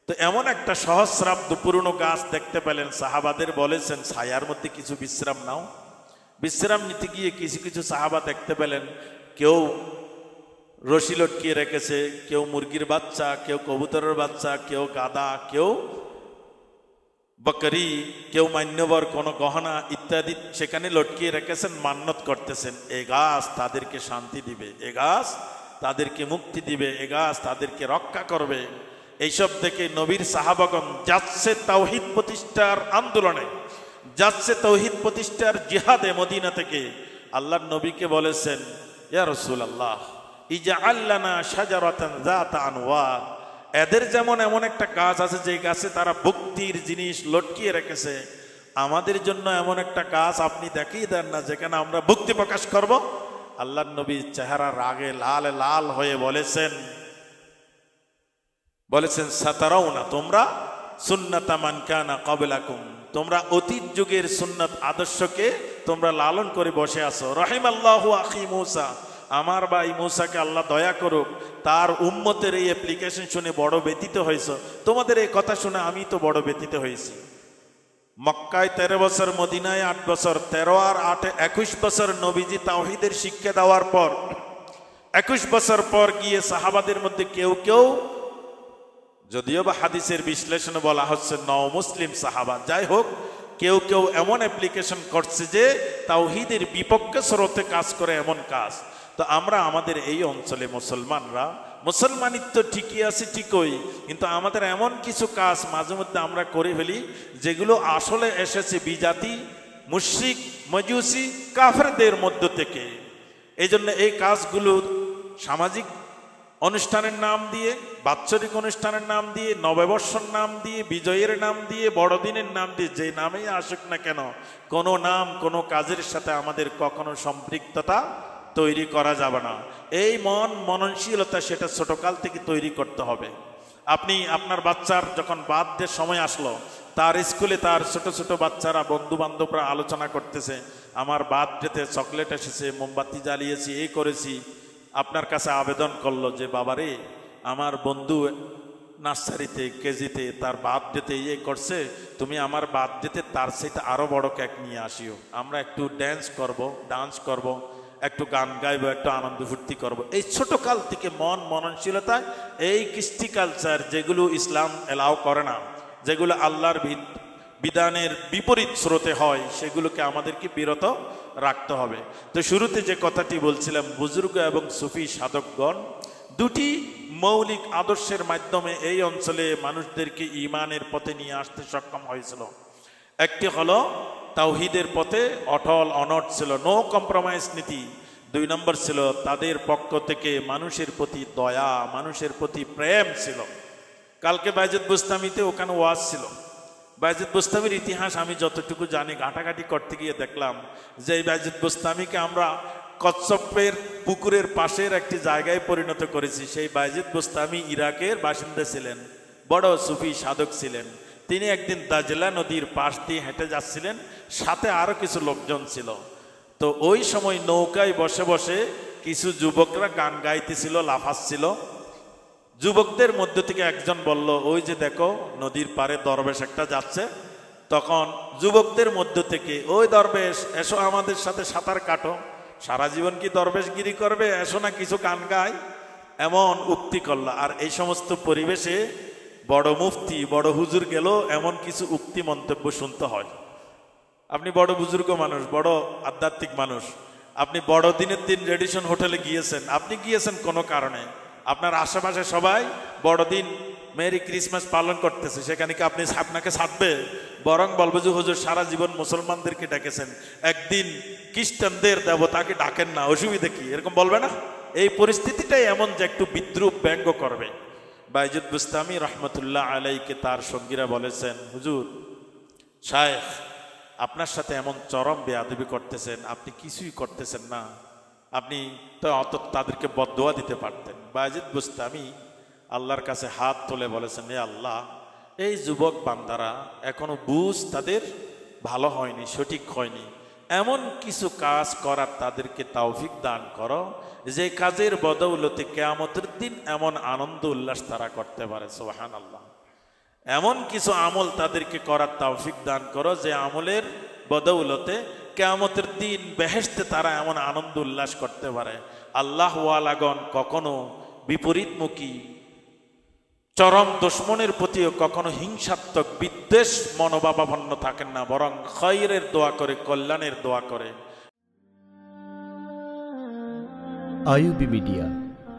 তো এমন একটা সহস্রাব্দ পুরনো গাছ দেখতে পেলেন, সাহাবাদের বলেছেন ছায়ার মধ্যে কিছু বিশ্রাম নাও। বিশ্রাম নিতে গিয়ে কিছু কিছু সাহাবা দেখতে পেলেন কেউ রশি লটকিয়ে রেখেছে, কেউ মুরগির বাচ্চা, কেউ কবুতরের বাচ্চা, কেউ গাদা, কেউ বকরি, কেউ মান্যবর কোনো গহনা ইত্যাদি সেখানে লটকিয়ে রেখেছেন, মান্যত করতেছেন এ গাছ তাদেরকে শান্তি দিবে, এ গাছ তাদেরকে মুক্তি দিবে, এ গাছ তাদেরকে রক্ষা করবে। এইসব দেখে নবীর সাহাবাগণ যাচ্ছে তাওহীদ প্রতিষ্ঠার আন্দোলনে, যাচ্ছে তাওহীদ প্রতিষ্ঠার জিহাদে। মদিনা থেকে আল্লাহর নবীকে বলেছেন, ইয়া রাসূলুল্লাহ ইজআল লানা শাজারাতান যাতা আনওয়ার, এদের যেমন এমন একটা গাছ আছে যে গাছে তারা ভক্তির জিনিস লটকিয়ে রেখেছে, আমাদের জন্য এমন একটা গাছ আপনি দেখিয়ে দেন না যেখানে আমরা ভক্তি প্রকাশ করব। আল্লাহর নবীর চেহারা রাগে লাল লাল হয়ে বলেছেন সাতারাউনা, তোমরা সুন্নাতা মান কানা ক্বাবলাকুম, তোমরা অতীত যুগের সুন্নাত আদর্শকে তোমরা লালন করে বসে আছো। রাহিমাল্লাহু আখি মূসা, আমার ভাই মূসাকে আল্লাহ দয়া করুক, তার উম্মতের এই অ্যাপ্লিকেশন শুনে বড় ব্যথিত হয়েছ। তোমাদের এই কথা শুনে আমি তো বড় ব্যথিত হয়েছি। মক্কায় 13 বছর, মদিনায় 8 বছর, 13 আর 8 21 বছর নবীজি তাওহীদের শিক্ষা দেওয়ার পর 21 বছর পর গিয়ে সাহাবাদের মধ্যে কেউ কেউ, যদিও বা হাদিসের বিশ্লেষণে বলা হচ্ছে নও মুসলিম সাহাবা, যাই হোক, কেউ কেউ এমন অ্যাপ্লিকেশন করছে যে তাওহীদের বিপক্ষে স্রোতে কাজ করে এমন কাজ। তো আমরা আমাদের এই অঞ্চলে মুসলমানরা, মুসলমানিত্ব ঠিকই আছে ঠিকই, কিন্তু আমাদের এমন কিছু কাজ মাঝে মধ্যে আমরা করে ফেলি যেগুলো আসলে এসেছে বিজাতি, মুশরিক, মজুসি, কাফেরদের মধ্য থেকে। এই জন্য এই কাজগুলো সামাজিক অনুষ্ঠানের নাম দিয়ে, বাৎসরিক অনুষ্ঠানের নাম দিয়ে, নববর্ষর নাম দিয়ে, বিজয়ের নাম দিয়ে, বড়দিনের নাম দিয়ে, যে নামেই আসুক না কেন, কোনো নাম কোনো কাজের সাথে আমাদের কখনো সম্পৃক্ততা তৈরি করা যাবে না। এই মননশীলতা সেটা ছোটকাল থেকে তৈরি করতে হবে। আপনি আপনার বাচ্চার যখন বার্থডে সময় আসলো, তার স্কুলে তার ছোট ছোট বাচ্চারা বন্ধু বান্ধবরা আলোচনা করতেছে, আমার বার্থডেতে চকলেট এসেছে, মোমবাতি জ্বালিয়েছি, এই করেছি। আপনার কাছে আবেদন করলো যে বাবারে, আমার বন্ধু নার্সারিতে কেজিতে তার বার্থডেতে ইয়ে করছে, তুমি আমার বার্থডেতে তার সাথে আরো বড় কেক নিয়ে আসিও, আমরা একটু ডান্স করব, একটু গান গাইবো, একটু আনন্দ ফুর্তি করব। এই ছোটকাল থেকে মননশীলতায় এই কৃষ্টি কালচার যেগুলো ইসলাম এলাও করে না, যেগুলো আল্লাহর বিধানের বিপরীত স্রোতে হয়, সেগুলোকে আমাদেরকে বিরত রাখতে হবে। তো শুরুতে যে কথাটি বলছিলাম, বুজুর্গ এবং সুফি সাধকগণ দুটি মৌলিক আদর্শের মাধ্যমে এই অঞ্চলে মানুষদেরকে ঈমানের পথে নিয়ে আসতে সক্ষম হয়েছিল। একটি হলো তাওহীদের পথে অটল অনড় ছিল, নো কম্প্রোমাইজ নীতি। 2 নম্বর ছিল তাদের পক্ষ থেকে মানুষের প্রতি দয়া, মানুষের প্রতি প্রেম ছিল। কালকে বাইজিদ বুস্তামিতে ওখানে ওয়াজ ছিল। বাইজিদ বুস্তামির ইতিহাস আমি যতটুকু জানি, ঘাটাঘাটি করতে গিয়ে দেখলাম যে এই বাইজিদ বুস্তামিকে আমরা কচ্ছপের পুকুরের পাশের একটি জায়গায় পরিণত করেছি। সেই বাইজিদ বুস্তামি ইরাকের বাসিন্দা ছিলেন, বড় সুফি সাধক ছিলেন। তিনি একদিন দাজলা নদীর পাশ দিয়ে হেঁটে যাচ্ছিলেন, সাথে আরো কিছু লোকজন ছিল। তো ওই সময় নৌকায় বসে বসে কিছু যুবকরা গান গাইতেছিল, লাফাচ্ছিল। যুবকদের মধ্য থেকে একজন বলল, ওই যে দেখো নদীর পারে দরবেশ একটা যাচ্ছে। তখন যুবকদের মধ্য থেকে, ওই দরবেশ এসো আমাদের সাথে সাঁতার কাটো, সারা জীবন কি দরবেশগিরি করবে, এসো না কিছু গান গায়, এমন উক্তি করল। আর এই সমস্ত পরিবেশে বড় মুফতি, বড় হুজুর গেল, এমন কিছু উক্তি মন্তব্য শুনতে হয়। আপনি বড় বুজুর্গ মানুষ, বড় আধ্যাত্মিক মানুষ, আপনি বড়দিনের দিন রেডিসন হোটেলে গিয়েছেন, আপনি গিয়েছেন কোনো কারণে, আপনার আশেপাশে সবাই বড়দিন মেরি ক্রিসমাস পালন করতেছে, সেখানে কি আপনাকে ছাড়বে? বরং বলবে যে হুজুর সারা জীবন মুসলমানদেরকে ডেকেছেন, একদিন খ্রিস্টানদের দেবতাকে ডাকেন না, অসুবিধা কি? এরকম বলবে না? এই পরিস্থিতিটাই এমন যে একটু বিদ্রুপ ব্যঙ্গ করবে। বাইজিদ বুস্তামি রহমতুল্লাহ আলাইকে তার সঙ্গীরা বলেছেন, হুজুর শায়েখ আপনার সাথে এমন চরম বেয়াদবি করতেছেন, আপনি কিছুই করতেছেন না, আপনি তো অত তাদেরকে বদদোয়া দিতে পারতেন। বাইজিদ বুস্তামি আল্লাহর কাছে হাত তুলে বলেছেন, হে আল্লাহ, এই যুবক বান্দারা এখনো বুঝ তাদের ভালো হয়নি, সঠিক হয়নি, এমন কিছু কাজ করার তাদেরকে তৌফিক দান করো যে কাজের বদৌলতে কিয়ামতের দিন এমন আনন্দ উল্লাস তারা করতে পারে। সুবহানাল্লাহ। এমন কিছু আমল তাদেরকে করার তৌফিক দান করো যে আমলের বদৌলতে কিয়ামতের দিন বেহেশতে তারা এমন আনন্দ উল্লাস করতে পারে। আল্লাহ ওয়ালাগণ কখনো বিপরীতমুখী চরম দুশমনের প্রতিও কখনো হিংসাত্মক বিদ্বেষ মনোভাবাপন্ন থাকেন না, বরং খৈরের দোয়া করে, কল্যাণের দোয়া করে। IUB media